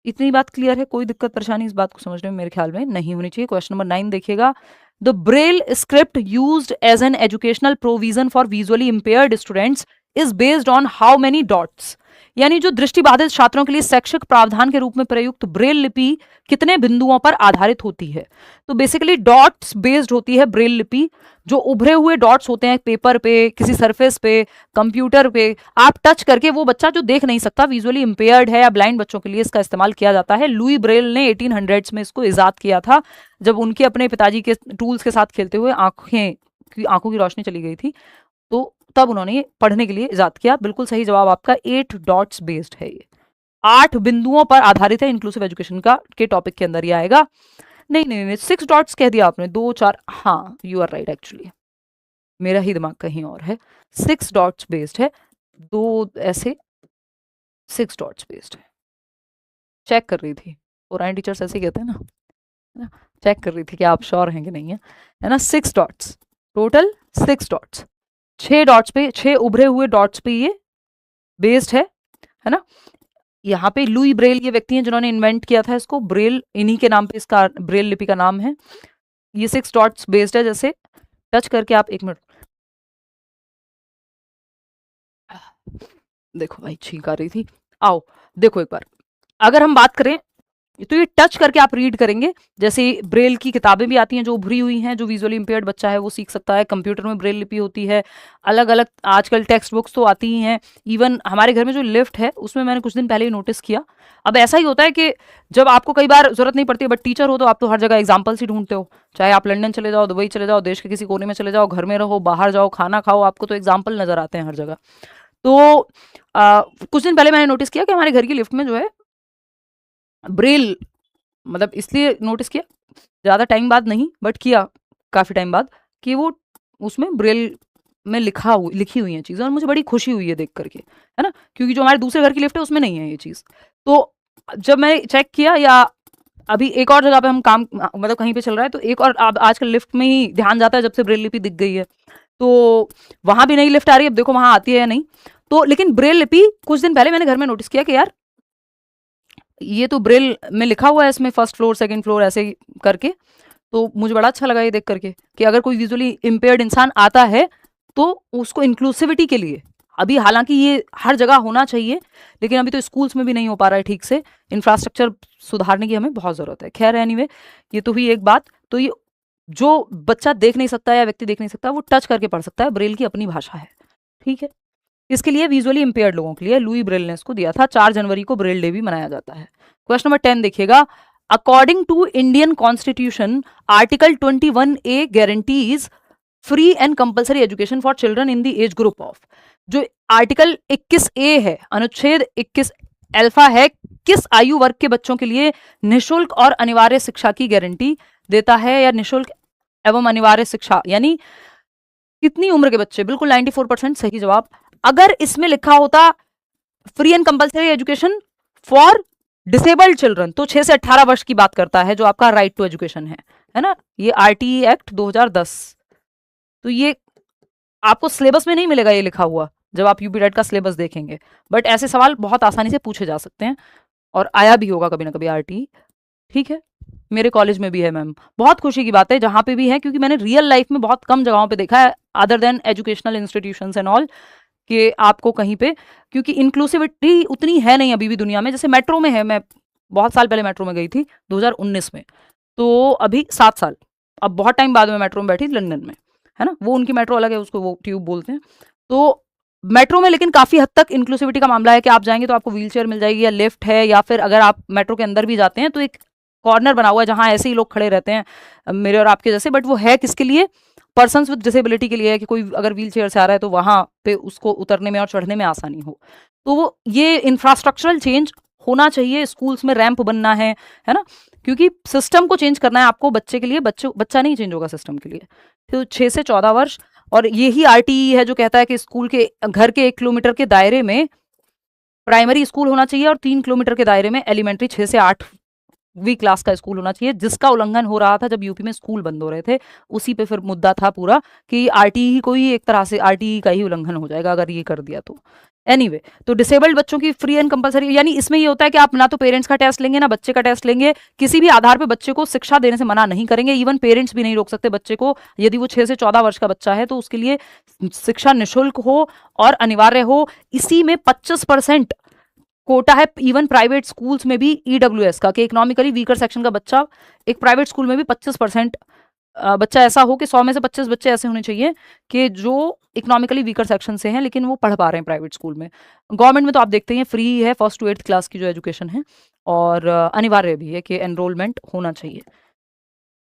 इतनी बात क्लियर है, कोई दिक्कत परेशानी इस बात को समझने में मेरे ख्याल में नहीं होनी चाहिए। क्वेश्चन नंबर 9 देखिएगा, the braille script used as an educational provision for visually impaired students is based on how many dots. यानी जो दृष्टिबाधित छात्रों के लिए शैक्षिक प्रावधान के रूप में प्रयुक्त ब्रेल लिपि कितने बिंदुओं पर आधारित होती है। तो बेसिकली डॉट्स बेस्ड होती है ब्रेल लिपि। जो उभरे हुए डॉट्स होते हैं पेपर पे, किसी सरफेस पे, कंप्यूटर पे, आप टच करके, वो बच्चा जो देख नहीं सकता, विजुअली इंपेयर्ड है या ब्लाइंड बच्चों के लिए इसका इस्तेमाल किया जाता है। लुई ब्रेल ने 1800s में इसको इजाद किया था, जब उनके अपने पिताजी के टूल्स के साथ खेलते हुए आंखों की रोशनी चली गई थी, तो तब उन्होंने पढ़ने के लिए इजाद किया। बिल्कुल सही जवाब आपका 8 डॉट्स बेस्ड है, ये 8 बिंदुओं पर आधारित है, इंक्लूसिव एजुकेशन का के टॉपिक के अंदर ये आएगा। नहीं नहीं नहीं, 6 डॉट्स कह दिया आपने, 2 4, हाँ यू आर राइट, एक्चुअली मेरा ही दिमाग कहीं और है। 6 डॉट्स बेस्ड है, 2 ऐसे 6 डॉट्स बेस्ड है। चेक कर रही थी, पुराने टीचर्स ऐसे कहते हैं ना, चेक कर रही थी कि आप श्योर हैं कि नहीं है ना। 6 डॉट्स टोटल, 6 डॉट्स, 6 डॉट्स पे, 6 उभरे हुए डॉट्स पे ये बेस्ड है ना। यहाँ पे लुई ब्रेल ये व्यक्ति हैं जिन्होंने इन्वेंट किया था इसको, ब्रेल इन्हीं के नाम पे इसका ब्रेल लिपि का नाम है। ये 6 डॉट्स बेस्ड है, जैसे टच करके आप, 1 मिनट देखो भाई छींक आ रही थी, आओ देखो एक बार, अगर हम बात करें तो ये टच करके आप रीड करेंगे। जैसे ब्रेल की किताबें भी आती हैं जो उभरी हुई हैं, जो विजुअली इंपेयर्ड बच्चा है वो सीख सकता है। कंप्यूटर में ब्रेल लिपि होती है, अलग अलग आजकल टेक्स्ट बुक्स तो आती ही हैं। इवन हमारे घर में जो लिफ्ट है उसमें मैंने कुछ दिन पहले ही नोटिस किया। अब ऐसा ही होता है कि जब आपको कई बार जरूरत नहीं पड़ती है, बट टीचर हो तो आप तो हर जगह एग्जाम्पल्स ही ढूंढते हो, चाहे आप लंदन चले जाओ, दुबई चले जाओ, देश के किसी कोने में चले जाओ, घर में रहो, बाहर जाओ, खाना खाओ, आपको तो एग्जाम्पल नजर आते हैं हर जगह। तो कुछ दिन पहले मैंने नोटिस किया कि हमारे घर की लिफ्ट में जो है ब्रेल, मतलब इसलिए नोटिस किया, ज़्यादा टाइम बाद नहीं बट किया काफ़ी टाइम बाद, कि वो उसमें ब्रेल में लिखी हुई हैं चीज़ें, और मुझे बड़ी खुशी हुई है देख करके, है ना, क्योंकि जो हमारे दूसरे घर की लिफ्ट है उसमें नहीं है ये चीज़। तो जब मैंने चेक किया, या अभी एक और जगह पे हम काम, मतलब कहीं पे चल रहा है, तो एक और आजकल लिफ्ट में ही ध्यान जाता है जब से ब्रेल लिपि दिख गई है, तो वहां भी नई लिफ्ट आ रही है, अब देखो वहां आती है या नहीं। तो लेकिन ब्रेल लिपि कुछ दिन पहले मैंने घर में नोटिस किया कि यार ये तो ब्रेल में लिखा हुआ है, इसमें फर्स्ट फ्लोर सेकंड फ्लोर ऐसे करके। तो मुझे बड़ा अच्छा लगा ये देख करके कि अगर कोई विजुअली इम्पेयर्ड इंसान आता है तो उसको इंक्लूसिविटी के लिए, अभी हालांकि ये हर जगह होना चाहिए, लेकिन अभी तो स्कूल्स में भी नहीं हो पा रहा है ठीक से, इंफ्रास्ट्रक्चर सुधारने की हमें बहुत ज़रूरत है। खैर एनीवे, ये तो हुई एक बात। तो ये जो बच्चा देख नहीं सकता या व्यक्ति देख नहीं सकता, वो टच करके पढ़ सकता है, ब्रेल की अपनी भाषा है, ठीक है। इसके लिए विजुअली इंपेयर्ड लोगों के लिए लुई ब्रेल ने इसको दिया था। 4 जनवरी को ब्रेल डे भी मनाया जाता है। क्वेश्चन नंबर 10 देखिएगा, according to Indian constitution article 21A guarantees free and compulsory education for children in the age group of. जो आर्टिकल 21A है, अनुच्छेद 21 अल्फा है, किस आयु वर्ग के बच्चों के लिए निशुल्क और अनिवार्य शिक्षा की गारंटी देता है, या निशुल्क एवं अनिवार्य शिक्षा यानी कितनी उम्र के बच्चे, बिल्कुल 94% सही जवाब। अगर इसमें लिखा होता free and compulsory education for disabled children, तो 6 से 18 वर्ष की बात करता है, जो आपका राइट टू एजुकेशन है ना, ये आरटीई एक्ट 2010। तो ये आपको सिलेबस में नहीं मिलेगा ये लिखा हुआ जब आप यूपी टेट का सिलेबस देखेंगे, बट ऐसे सवाल बहुत आसानी से पूछे जा सकते हैं, और आया भी होगा कभी ना कभी आरटीई, ठीक है। मेरे कॉलेज में भी है मैम, बहुत खुशी की बात है जहां पे भी है, क्योंकि मैंने रियल लाइफ में बहुत कम जगहों पे देखा है other than educational institutions and all, कि आपको कहीं पे, क्योंकि इंक्लूसिविटी उतनी है नहीं अभी भी दुनिया में, जैसे मेट्रो में है। मैं बहुत साल पहले मेट्रो में गई थी 2019 में, तो अभी 7 साल, अब बहुत टाइम बाद में मेट्रो में बैठी लंदन में, है ना, वो उनकी मेट्रो अलग है, उसको वो ट्यूब बोलते हैं। तो मेट्रो में लेकिन काफ़ी हद तक इंक्लूसिविटी का मामला है कि आप जाएंगे तो आपको व्हील चेयर मिल जाएगी, या लिफ्ट है, या फिर अगर आप मेट्रो के अंदर भी जाते हैं तो एक कॉर्नर बना हुआ है जहाँ ऐसे ही लोग खड़े रहते हैं मेरे और आपके जैसे, बट वो है किसके लिए, पर्सन्स विद डिसेबिलिटी के लिए है कि कोई अगर व्हील चेयर से आ रहा है तो वहां पे उसको उतरने में और चढ़ने में आसानी हो। तो वो ये इंफ्रास्ट्रक्चरल चेंज होना चाहिए, स्कूल्स में रैंप बनना है ना, क्योंकि सिस्टम को चेंज करना है आपको बच्चे के लिए, बच्चा नहीं चेंज होगा सिस्टम के लिए। तो 6 से 14 वर्ष, और यही आरटीई है जो कहता है कि स्कूल के घर के 1 किलोमीटर के दायरे में प्राइमरी स्कूल होना चाहिए और 3 किलोमीटर के दायरे में एलिमेंट्री 6 से 8वीं क्लास का स्कूल होना चाहिए, जिसका उल्लंघन हो रहा था जब यूपी में स्कूल बंद हो रहे थे। उसी पे फिर मुद्दा था पूरा कि आरटीई को ही एक तरह से आरटीई का ही उल्लंघन हो जाएगा अगर ये कर दिया तो। एनीवे, तो डिसेबल्ड बच्चों की फ्री एंड कंपलसरी, यानी इसमें ये होता है कि आप ना तो पेरेंट्स का टेस्ट लेंगे ना बच्चे का टेस्ट लेंगे, किसी भी आधार पे बच्चे को शिक्षा देने से मना नहीं करेंगे। इवन पेरेंट्स भी नहीं रोक सकते बच्चे को, यदि वो 6 से 14 वर्ष का बच्चा है तो उसके लिए शिक्षा निःशुल्क हो और अनिवार्य हो। इसी में 25% कोटा है इवन प्राइवेट स्कूल्स में भी ईडब्ल्यूएस का, कि इकोनॉमिकली वीकर सेक्शन का बच्चा एक प्राइवेट स्कूल में भी 25% बच्चा ऐसा हो कि 100 में से 25 बच्चे ऐसे होने चाहिए कि जो इकोनॉमिकली वीकर सेक्शन से हैं लेकिन वो पढ़ पा रहे हैं प्राइवेट स्कूल में। गवर्नमेंट में तो आप देखते हैं फ्री है 1st to 8th क्लास की जो एजुकेशन है, और अनिवार्य भी है कि एनरोलमेंट होना चाहिए।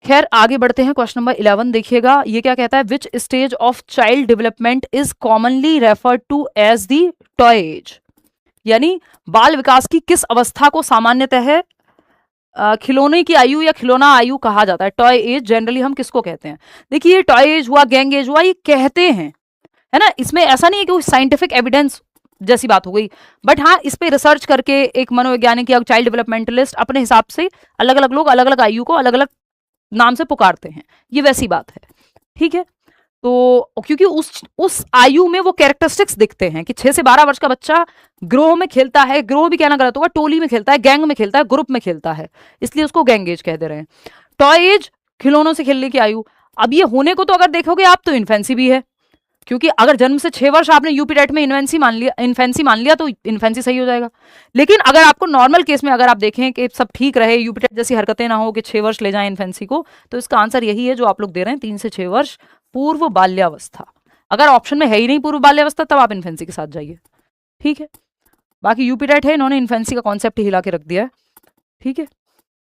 खैर आगे बढ़ते हैं, क्वेश्चन नंबर 11 देखिएगा, ये क्या कहता है, which stage of child development is commonly referred to as the toy age, यानी बाल विकास की किस अवस्था को सामान्यतः खिलौने की आयु या खिलौना आयु कहा जाता है। टॉय एज जनरली हम किसको कहते हैं, देखिए टॉय एज हुआ, गैंग एज हुआ, ये कहते हैं, है ना, इसमें ऐसा नहीं है कि साइंटिफिक एविडेंस जैसी बात हो गई, बट हाँ इस पे रिसर्च करके एक मनोवैज्ञानिक या चाइल्ड डेवलपमेंटलिस्ट अपने हिसाब से अलग अलग लोग अलग अलग आयु को अलग अलग नाम से पुकारते हैं, ये वैसी बात है, ठीक है। तो क्योंकि उस आयु में वो कैरेक्टरिस्टिक्स दिखते हैं कि 6 से 12 वर्ष का बच्चा ग्रोह में खेलता है, ग्रोह भी कहना गलत होगा, टोली में खेलता है, गैंग में खेलता है, ग्रुप में खेलता है, इसलिए उसको गैंग एज कह दे रहे हैं। टॉय एज खिलौनों से खेलने की आयु, अब ये होने को तो अगर देखोगे आप तो इन्फेंसी भी है, क्योंकि अगर जन्म से 6 वर्ष आपने यूपी टेट में इन्फेंसी मान लिया तो इन्फेंसी सही हो जाएगा। लेकिन अगर आपको नॉर्मल केस में अगर आप देखें कि सब ठीक रहे, यूपी टेट जैसी हरकतें ना हो कि 6 वर्ष ले जाएं इन्फेंसी को, तो इसका आंसर यही है जो आप लोग दे रहे हैं, 3 से 6 वर्ष पूर्व बाल्यावस्था। अगर ऑप्शन में है ही नहीं पूर्व बाल्यावस्था तब आप इन्फेंसी के साथ जाइए, ठीक है। बाकी यूपी टेट है, इन्होंने इन्फेंसी का कॉन्सेप्ट हिला के रख दिया है, ठीक है।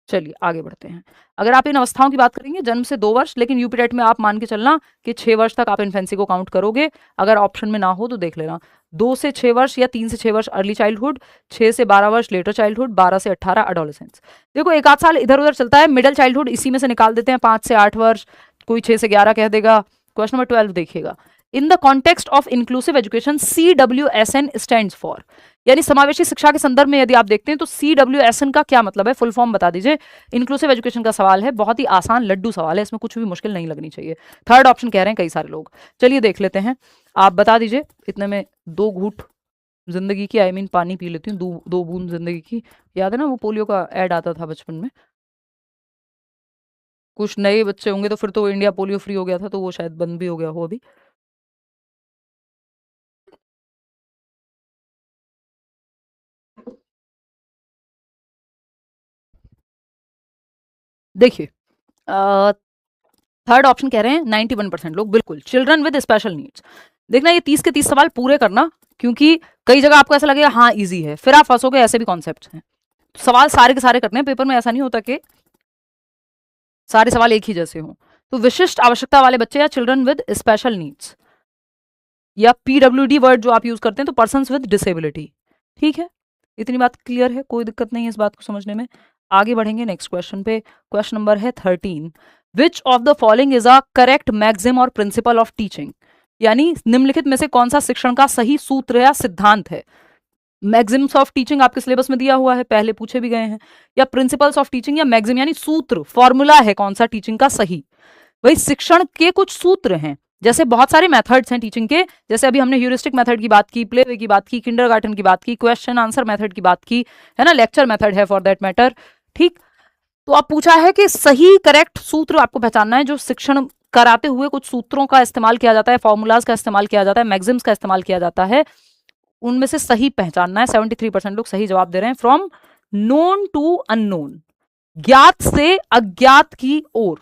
चलिए आगे बढ़ते हैं। अगर आप इन अवस्थाओं की बात करेंगे, जन्म से 2 वर्ष, लेकिन यूपी टेट में आप मान के चलना कि 6 वर्ष तक आप इन्फेंसी को काउंट करोगे, अगर ऑप्शन में ना हो तो देख लेना। 2 से 6 वर्ष या 3 से 6 वर्ष अर्ली चाइल्डहुड, 6 से 12 वर्ष लेटर चाइल्डहुड, 12 से 18 एडोलेसेंस। देखो एक आध साल इधर उधर चलता है, मिडिल चाइल्डहुड इसी में से निकाल देते हैं, 5 से 8 वर्ष, कोई 6 से 11 कह देगा। क्वेश्चन नंबर 12 देखिएगा, in the context of inclusive education CWSN stands for, यानी समावेशी शिक्षा के संदर्भ में यदि आप देखते हैं तो CWSN का क्या मतलब है, फुल फॉर्म बता दीजिए। इंक्लूसिव एजुकेशन का सवाल है, बहुत ही आसान लड्डू सवाल है, इसमें कुछ भी मुश्किल नहीं लगनी चाहिए। 3rd ऑप्शन कह रहे हैं कई सारे लोग, चलिए देख लेते हैं, आप बता दीजिए। इतने में 2 घूंट जिंदगी की, आई मीन पानी पी लेती हूँ, 2 बूंद जिंदगी की। याद है ना वो पोलियो का ऐड आता था बचपन में, कुछ नए बच्चे होंगे तो फिर तो इंडिया पोलियो फ्री हो गया था, तो वो शायद बंद भी हो गया हो अभी। देखिए 3rd ऑप्शन कह रहे हैं 91% लोग, बिल्कुल, चिल्ड्रन विद स्पेशल नीड्स। देखना ये 30 के 30 सवाल पूरे करना, क्योंकि कई जगह आपको ऐसा लगेगा हाँ इजी है, फिर आप फंसोगे, ऐसे भी कॉन्सेप्ट हैं। सवाल सारे के सारे करने हैं, पेपर में ऐसा नहीं होता कि सारे सवाल एक ही जैसे हों। तो विशिष्ट आवश्यकता वाले बच्चे या चिल्ड्रन विद स्पेशल नीड्स, या PWD वर्ड जो आप यूज करते हैं तो पर्सन्स विद डिसेबिलिटी, ठीक है। इतनी बात क्लियर है, कोई दिक्कत नहीं है इस बात को समझने में। आगे बढ़ेंगे नेक्स्ट क्वेश्चन पे, क्वेश्चन नंबर है 13, which of the following is a correct maxim और प्रिंसिपल ऑफ टीचिंग, यानी निम्नलिखित में से कौन सा शिक्षण का सही सूत्र या सिद्धांत है। मैक्सिम्स ऑफ टीचिंग आपके सिलेबस में दिया हुआ है, पहले पूछे भी गए हैं, या प्रिंसिपल्स ऑफ टीचिंग, या मैक्सिम यानी सूत्र, फॉर्मूला है कौन सा टीचिंग का सही। वही शिक्षण के कुछ सूत्र हैं, जैसे बहुत सारे मेथड्स हैं टीचिंग के, जैसे अभी हमने ह्यूरिस्टिक मेथड की बात की, प्ले वे की बात की, किंडरगार्टन की बात की, क्वेश्चन आंसर मेथड की बात की, है ना, लेक्चर मेथड है फॉर दैट मैटर, ठीक। तो आप पूछा है कि सही करेक्ट सूत्र आपको पहचानना है, जो शिक्षण कराते हुए कुछ सूत्रों का इस्तेमाल किया जाता है, फॉर्मूलाज का इस्तेमाल किया जाता है, मैक्सिम्स का इस्तेमाल किया जाता है, उनमें से सही पहचानना है। 73% लोग सही जवाब दे रहे हैं। फ्रॉम नोन टू अननोन, ज्ञात से अज्ञात की ओर,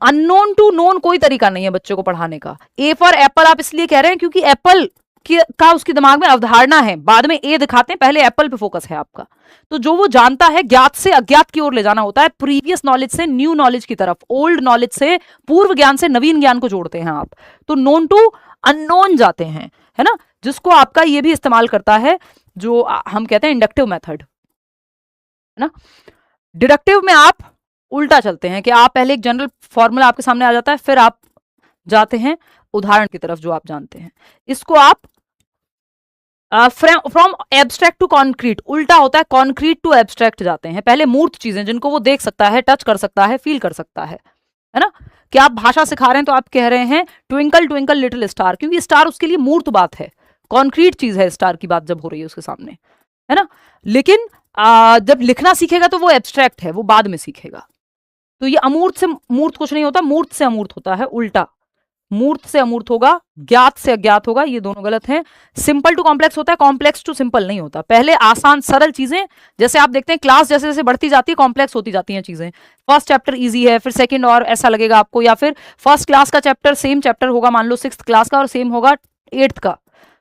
अननोन टू नोन कोई तरीका नहीं है बच्चे को पढ़ाने का। ए फॉर एप्पल आप इसलिए कह रहे हैं क्योंकि एप्पल का उसके दिमाग में अवधारणा है, बाद में ए दिखाते हैं, पहले एप्पल पे फोकस है आपका। तो जो वो जानता है, ज्ञात से अज्ञात की ओर ले जाना होता है, प्रीवियस नॉलेज से न्यू नॉलेज की तरफ, ओल्ड नॉलेज से, पूर्व ज्ञान से नवीन ज्ञान को जोड़ते हैं आप। तो नोन टू अननोन जाते हैं, है ना, जिसको आपका ये भी इस्तेमाल करता है, जो हम कहते हैं इंडक्टिव मेथड, है ना। डिडक्टिव में आप उल्टा चलते हैं कि आप पहले एक जनरल फॉर्मूला आपके सामने आ जाता है, फिर आप जाते हैं उदाहरण की तरफ जो आप जानते हैं। इसको आप फ्रॉम एब्स्ट्रैक्ट टू कॉन्क्रीट, उल्टा होता है, कॉन्क्रीट टू एब्स्ट्रैक्ट जाते हैं। पहले मूर्त चीजें जिनको वो देख सकता है, टच कर सकता है, फील कर सकता है ना। कि आप भाषा सिखा रहे हैं तो आप कह रहे हैं ट्विंकल ट्विंकल लिटिल स्टार, क्योंकि स्टार उसके लिए मूर्त बात है, कॉन्क्रीट चीज है स्टार की बात जब हो रही है उसके सामने, है ना। लेकिन जब लिखना सीखेगा तो वो एब्स्ट्रैक्ट है, वो बाद में सीखेगा। तो ये अमूर्त से मूर्त कुछ नहीं होता, मूर्त से अमूर्त होता है, उल्टा। मूर्त से अमूर्त होगा, ज्ञात से अज्ञात होगा, ये दोनों गलत हैं। सिंपल टू कॉम्प्लेक्स होता है, कॉम्प्लेक्स टू सिंपल नहीं होता। पहले आसान सरल चीजें, जैसे आप देखते हैं क्लास जैसे जैसे बढ़ती जाती है कॉम्प्लेक्स होती जाती हैं चीजें। फर्स्ट चैप्टर इजी है, फिर सेकंड और ऐसा लगेगा आपको, या फिर फर्स्ट क्लास का चैप्टर सेम चैप्टर होगा मान लो 6th क्लास का और सेम होगा 8th का,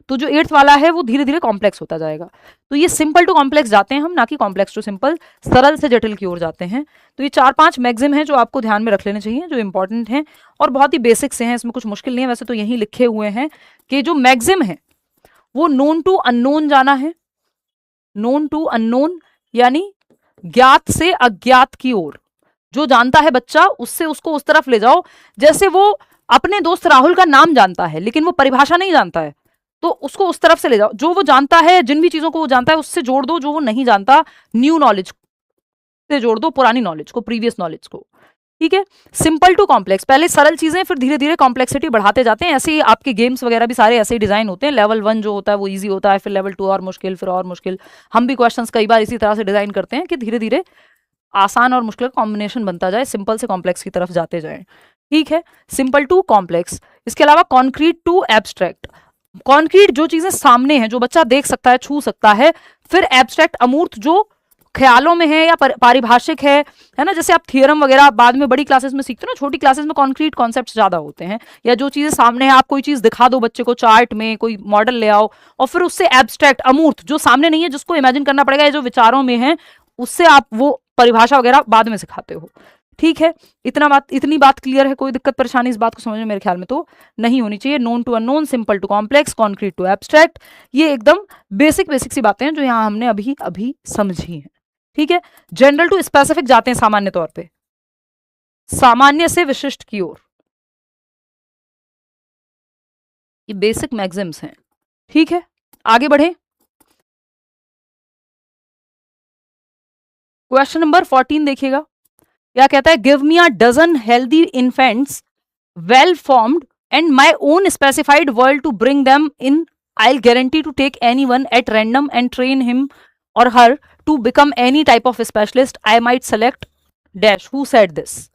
तो जो 8th वाला है वो धीरे धीरे कॉम्प्लेक्स होता जाएगा। तो ये सिंपल टू कॉम्प्लेक्स जाते हैं हम, ना कि कॉम्प्लेक्स टू सिंपल, सरल से जटिल की ओर जाते हैं। तो ये 4-5 मैक्सिम हैं जो आपको ध्यान में रख लेने चाहिए, जो इंपॉर्टेंट हैं और बहुत ही बेसिक से हैं, इसमें कुछ मुश्किल नहीं है। वैसे तो यही लिखे हुए हैं कि जो मैक्सिम है वो नोन टू अननोन जाना है, नोन टू अननोन यानी ज्ञात से अज्ञात की ओर। जो जानता है बच्चा उससे उसको उस तरफ ले जाओ, जैसे वो अपने दोस्त राहुल का नाम जानता है लेकिन वो परिभाषा नहीं जानता है, तो उसको उस तरफ से ले जाओ। जो वो जानता है, जिन भी चीजों को वो जानता है उससे जोड़ दो, जो वो नहीं जानता न्यू नॉलेज से जोड़ दो, पुरानी नॉलेज को, प्रीवियस नॉलेज को। ठीक है, सिंपल टू कॉम्प्लेक्स, पहले सरल चीजें फिर धीरे धीरे कॉम्प्लेक्सिटी बढ़ाते जाते हैं। ऐसे ही आपके गेम्स वगैरह भी सारे ऐसे ही डिजाइन होते हैं। लेवल 1 जो होता है वो इजी होता है, फिर लेवल 2 और मुश्किल, फिर और मुश्किल। हम भी क्वेश्चंस कई बार इसी तरह से डिजाइन करते हैं कि धीरे धीरे आसान और मुश्किल कॉम्बिनेशन बनता जाए, सिंपल से कॉम्प्लेक्स की तरफ जाते जाए। ठीक है, सिंपल टू कॉम्प्लेक्स। इसके अलावा कॉन्क्रीट टू एब्स्ट्रैक्ट, कॉन्क्रीट जो चीजें सामने हैं, जो बच्चा देख सकता है, छू सकता है। फिर एब्स्ट्रैक्ट अमूर्त, जो ख्यालों में है या पारिभाषिक है ना। जैसे आप थियरम वगैरह बाद में बड़ी क्लासेस में सीखते हो ना, छोटी क्लासेस में कॉन्क्रीट कॉन्सेप्ट ज्यादा होते हैं। या जो चीजें सामने है, आप कोई चीज दिखा दो बच्चे को चार्ट में, कोई मॉडल ले आओ और फिर उससे एब्स्ट्रैक्ट अमूर्त, जो सामने नहीं है, जिसको इमेजिन करना पड़ेगा, या जो विचारों में है, उससे आप वो परिभाषा वगैरह बाद में सिखाते हो। ठीक है, इतनी बात क्लियर है? कोई दिक्कत परेशानी इस बात को समझने मेरे ख्याल में तो नहीं होनी चाहिए। Known to unknown, simple to complex, concrete to abstract, ये एकदम बेसिक सी बातें हैं जो यहाँ हमने अभी अभी समझी हैं। ठीक है, जनरल टू स्पेसिफिक जाते हैं सामान्य तौर पे, सामान्य से विशिष्ट की ओर। ये बेसिक मैक्सिम्स हैं। ठीक है, आगे बढ़े। क्वेश्चन नंबर 14 देखिएगा, क्या कहता है? Give me a dozen healthy infants well formed and my own specified world to bring them in, I guarantee to take any one at random and train him or her to become any type of specialist, I might select dash, who said this.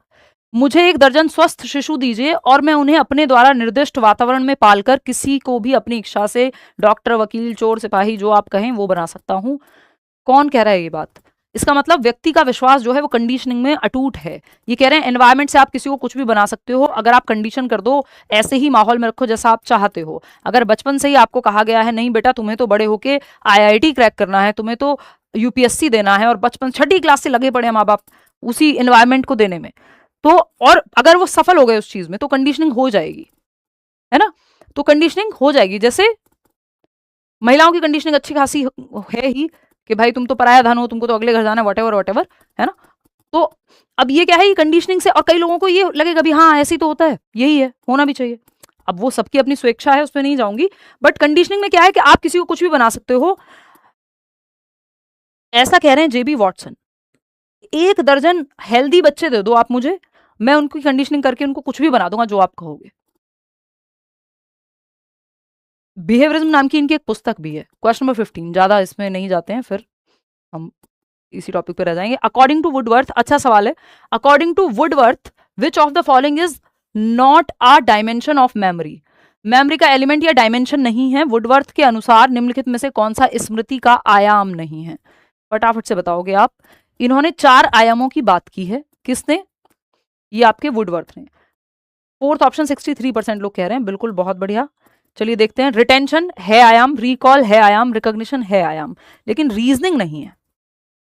मुझे 1 दर्जन स्वस्थ शिशु दीजिए और मैं उन्हें अपने द्वारा निर्दिष्ट वातावरण में पालकर किसी को भी अपनी इच्छा से डॉक्टर, वकील, चोर, सिपाही, जो आप कहें वो बना सकता हूं। कौन कह रहा है ये बात? इसका मतलब व्यक्ति का विश्वास जो है वो कंडीशनिंग में अटूट है। ये कह रहे हैं एनवायरमेंट से आप किसी को कुछ भी बना सकते हो, अगर आप कंडीशन कर दो, ऐसे ही माहौल में रखो जैसा आप चाहते हो। अगर बचपन से ही आपको कहा गया है नहीं बेटा तुम्हें तो बड़े होके IIT क्रैक करना है, तुम्हें तो UPSC देना है, और बचपन 6ठी क्लास से लगे पड़े माँ बाप उसी एनवायरमेंट को देने में, तो और अगर वो सफल हो गए उस चीज में तो कंडीशनिंग हो जाएगी, है ना। तो कंडीशनिंग हो जाएगी, जैसे महिलाओं की कंडीशनिंग अच्छी खासी है ही कि भाई तुम तो पराया धन हो, तुमको तो अगले घर जाना, वटेवर, है ना। तो अब ये क्या है, ये कंडीशनिंग से, और कई लोगों को ये लगेगा भी हाँ ऐसे ही तो होता है, यही है, होना भी चाहिए। अब वो सबकी अपनी स्वेच्छा है, उस पर नहीं जाऊंगी, बट कंडीशनिंग में क्या है कि आप किसी को कुछ भी बना सकते हो। ऐसा कह रहे हैं JB वॉटसन, 1 दर्जन हेल्दी बच्चे दे दो आप मुझे, मैं उनकी कंडीशनिंग करके उनको कुछ भी बना दूंगा जो आप कहोगे। बिहेवियरिज्म नाम की इनकी एक पुस्तक भी है। क्वेश्चन नंबर 15, ज्यादा इसमें नहीं जाते हैं, फिर हम इसी टॉपिक पे रह जाएंगे। अकॉर्डिंग टू वुडवर्थ, अच्छा सवाल है, according to Woodworth which of the following is not a dimension of memory. Memory का एलिमेंट या डायमेंशन नहीं है। वुडवर्थ के अनुसार निम्नलिखित में से कौन सा स्मृति का आयाम नहीं है? फटाफट से बताओगे आप। इन्होंने 4 आयामों की बात की है। किसने? ये आपके वुडवर्थ ने। 4th ऑप्शन 63% लोग कह रहे हैं, बिल्कुल बहुत बढ़िया। चलिए देखते हैं। रिटेंशन है आयाम, रिकॉल है आयाम, रिकॉग्निशन है आयाम, लेकिन रीजनिंग नहीं है।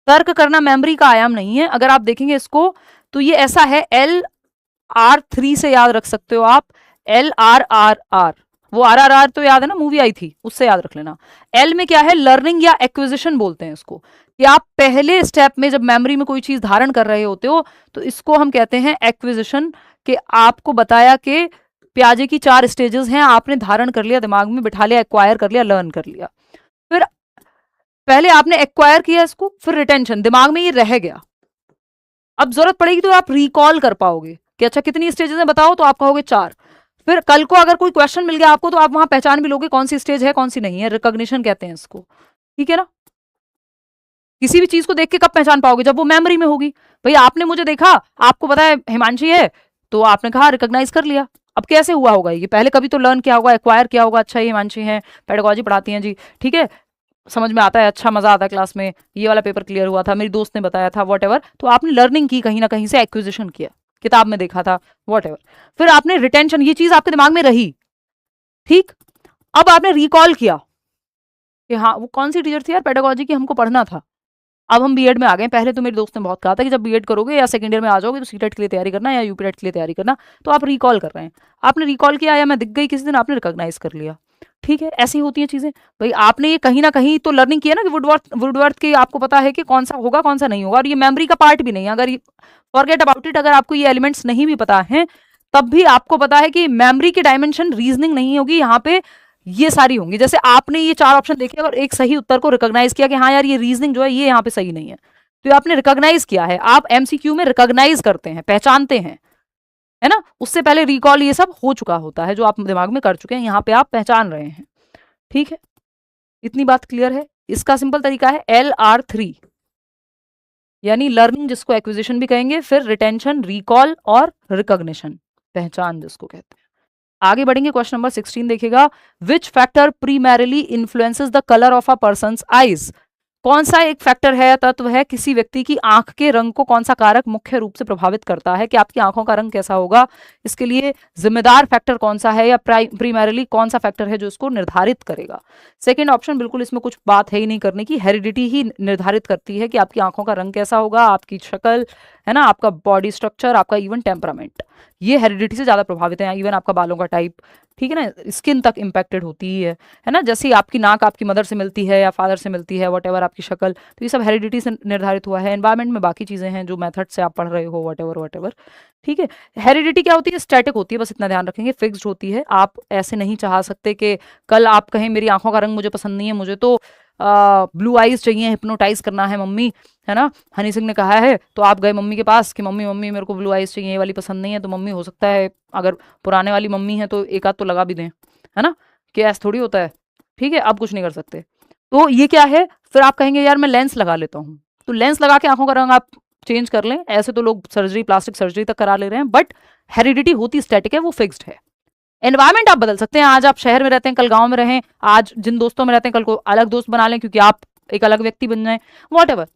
तर्क करना मेमोरी का आयाम नहीं है। अगर आप देखेंगे इसको तो ये ऐसा है, LR3 से याद रख सकते हो आप, LRRR, वो RRR तो याद है ना, मूवी आई थी, उससे याद रख लेना। L में क्या है, लर्निंग या एक्विजिशन बोलते हैं इसको, कि आप पहले स्टेप में जब मेमोरी में कोई चीज धारण कर रहे होते हो तो इसको हम कहते हैं एक्विजिशन। कि आपको बताया कि प्याजे की 4 स्टेजेस हैं, आपने धारण कर लिया, दिमाग में बिठा लिया, एक्वायर कर लिया, लर्न कर लिया। फिर पहले आपने एक्वायर किया इसको, फिर रिटेंशन, दिमाग में ये रह गया। अब जरूरत पड़ेगी तो आप रिकॉल कर पाओगे कि अच्छा कितनी स्टेजेस हैं बताओ, तो आप कहोगे 4। फिर कल को अगर कोई क्वेश्चन मिल गया आपको तो आप वहां पहचान भी लोगे कौन सी स्टेज है कौन सी नहीं है। रिकॉग्निशन कहते हैं इसको, ठीक है ना। किसी भी चीज को देख के कब पहचान पाओगे, जब वो मेमोरी में होगी। भाई आपने मुझे देखा, आपको पता है हिमांशी है, तो आपने कहा रिकॉग्नाइज कर लिया। अब कैसे हुआ होगा ये, पहले कभी तो लर्न किया होगा, एक्वायर किया होगा, अच्छा ये हिमांशी है, पेडागोजी पढ़ाती हैं जी, ठीक है, समझ में आता है, अच्छा मजा आता है क्लास में, ये वाला पेपर क्लियर हुआ था, मेरी दोस्त ने बताया था, वॉट एवर। तो आपने लर्निंग की, कहीं ना कहीं से एक्विजिशन किया, किताब में देखा था, वॉट एवर। फिर आपने रिटेंशन, ये चीज आपके दिमाग में रही, ठीक। अब आपने रिकॉल किया कि हाँ वो कौन सी टीचर थी यार पेडागोजी की, हमको पढ़ना था। अब हम बीएड में आ गए। पहले तो मेरे दोस्त ने बहुत कहा था कि जब बीएड करोगे या सेकंड ईयर में आ जाओगे तो सीटेट के लिए तैयारी करना या यूपीटेट के लिए तैयारी करना। तो आप रिकॉल कर रहे हैं, आपने रिकॉल किया या मैं दिख गई किसी दिन, आपने रिकॉग्नाइज कर लिया, ठीक है। ऐसी होती हैं चीजें। भाई आपने ये कहीं ना कहीं तो लर्निंग किया ना कि वुडवर्थ की आपको पता है कि कौन सा होगा कौन सा नहीं होगा, और ये मेमोरी का पार्ट भी नहीं है। अगर ये फॉरगेट अबाउट इट, अगर आपको ये एलिमेंट्स नहीं भी पता है तब भी आपको पता है कि मेमोरी की डायमेंशन रीजनिंग नहीं होगी, यहाँ पे ये सारी होंगी। जैसे आपने ये 4 ऑप्शन देखे और एक सही उत्तर को रिकॉग्नाइज किया कि हाँ यार ये रीजनिंग जो है ये यहाँ पे सही नहीं है, तो ये आपने रिकॉग्नाइज किया है। आप एमसीक्यू में रिकॉग्नाइज करते हैं, पहचानते हैं, है ना। उससे पहले रिकॉल ये सब हो चुका होता है जो आप दिमाग में कर चुके हैं, यहाँ पे आप पहचान रहे हैं, ठीक है। इतनी बात क्लियर है। इसका सिंपल तरीका है LR3, यानी लर्निंग जिसको एक्विजिशन भी कहेंगे, फिर रिटेंशन, रिकॉल और रिकॉग्निशन, पहचान जिसको कहते हैं। आगे बढ़ेंगे, क्वेश्चन नंबर 16 देखिएगा। Which factor primarily influences the colour of a person's eyes. कौन सा एक फैक्टर है, तत्व है, किसी व्यक्ति की आंख के रंग को कौन सा कारक मुख्य रूप से प्रभावित करता है कि आपकी आंखों का रंग कैसा होगा। इसके लिए जिम्मेदार फैक्टर कौन सा है, या प्रीमैरिली कौन सा फैक्टर है जो इसको निर्धारित करेगा। सेकंड ऑप्शन बिल्कुल इसमें कुछ बात है ही नहीं करने की, हेरिडिटी ही निर्धारित करती है कि आपकी आंखों का रंग कैसा होगा, आपकी शक्ल, है ना, आपका बॉडी स्ट्रक्चर, आपका इवन टेम्परामेंट, ये हेरिडिटी से ज्यादा प्रभावित है। इवन आपका बालों का टाइप, ठीक है ना, स्किन तक इंपैक्टेड होती है ना। जैसे ही आपकी नाक आपकी मदर से मिलती है या फादर से मिलती है, वट एवर आपकी शक्ल, तो ये सब हेरिडिटी से निर्धारित हुआ है। एनवायरमेंट में बाकी चीजें हैं जो मेथड से आप पढ़ रहे हो, वट एवर, ठीक है। हेरिडिटी क्या होती है, स्टैटिक होती है, बस इतना ध्यान रखेंगे, फिक्स्ड होती है। आप ऐसे नहीं चाह सकते कि कल आप कहें मेरी आंखों का रंग मुझे पसंद नहीं है, मुझे तो ब्लू आइज चाहिए, हिप्नोटाइज करना है मम्मी, है ना, हनी सिंह ने कहा है, तो आप गए मम्मी के पास कि मम्मी मम्मी मेरे को ब्लू आइज चाहिए, ये वाली पसंद नहीं है। तो मम्मी हो सकता है अगर पुराने वाली मम्मी है तो एक आध तो लगा भी दें, है ना, कि ऐसा थोड़ी होता है, ठीक है। अब कुछ नहीं कर सकते। तो ये क्या है, फिर आप कहेंगे यार मैं लेंस लगा लेता हूँ, तो लेंस लगा के आंखों का रंग आप चेंज कर लें। ऐसे तो लोग सर्जरी, प्लास्टिक सर्जरी तक करा ले रहे हैं, बट हेरिडिटी होती स्टैटिक है, वो फिक्स्ड है। एनवायरमेंट आप बदल सकते हैं, आज आप शहर में रहते हैं कल गांव में रहें, आज जिन दोस्तों में रहते हैं कल को अलग दोस्त बना लें क्योंकि आप एक अलग व्यक्ति बन जाए, वॉट एवर,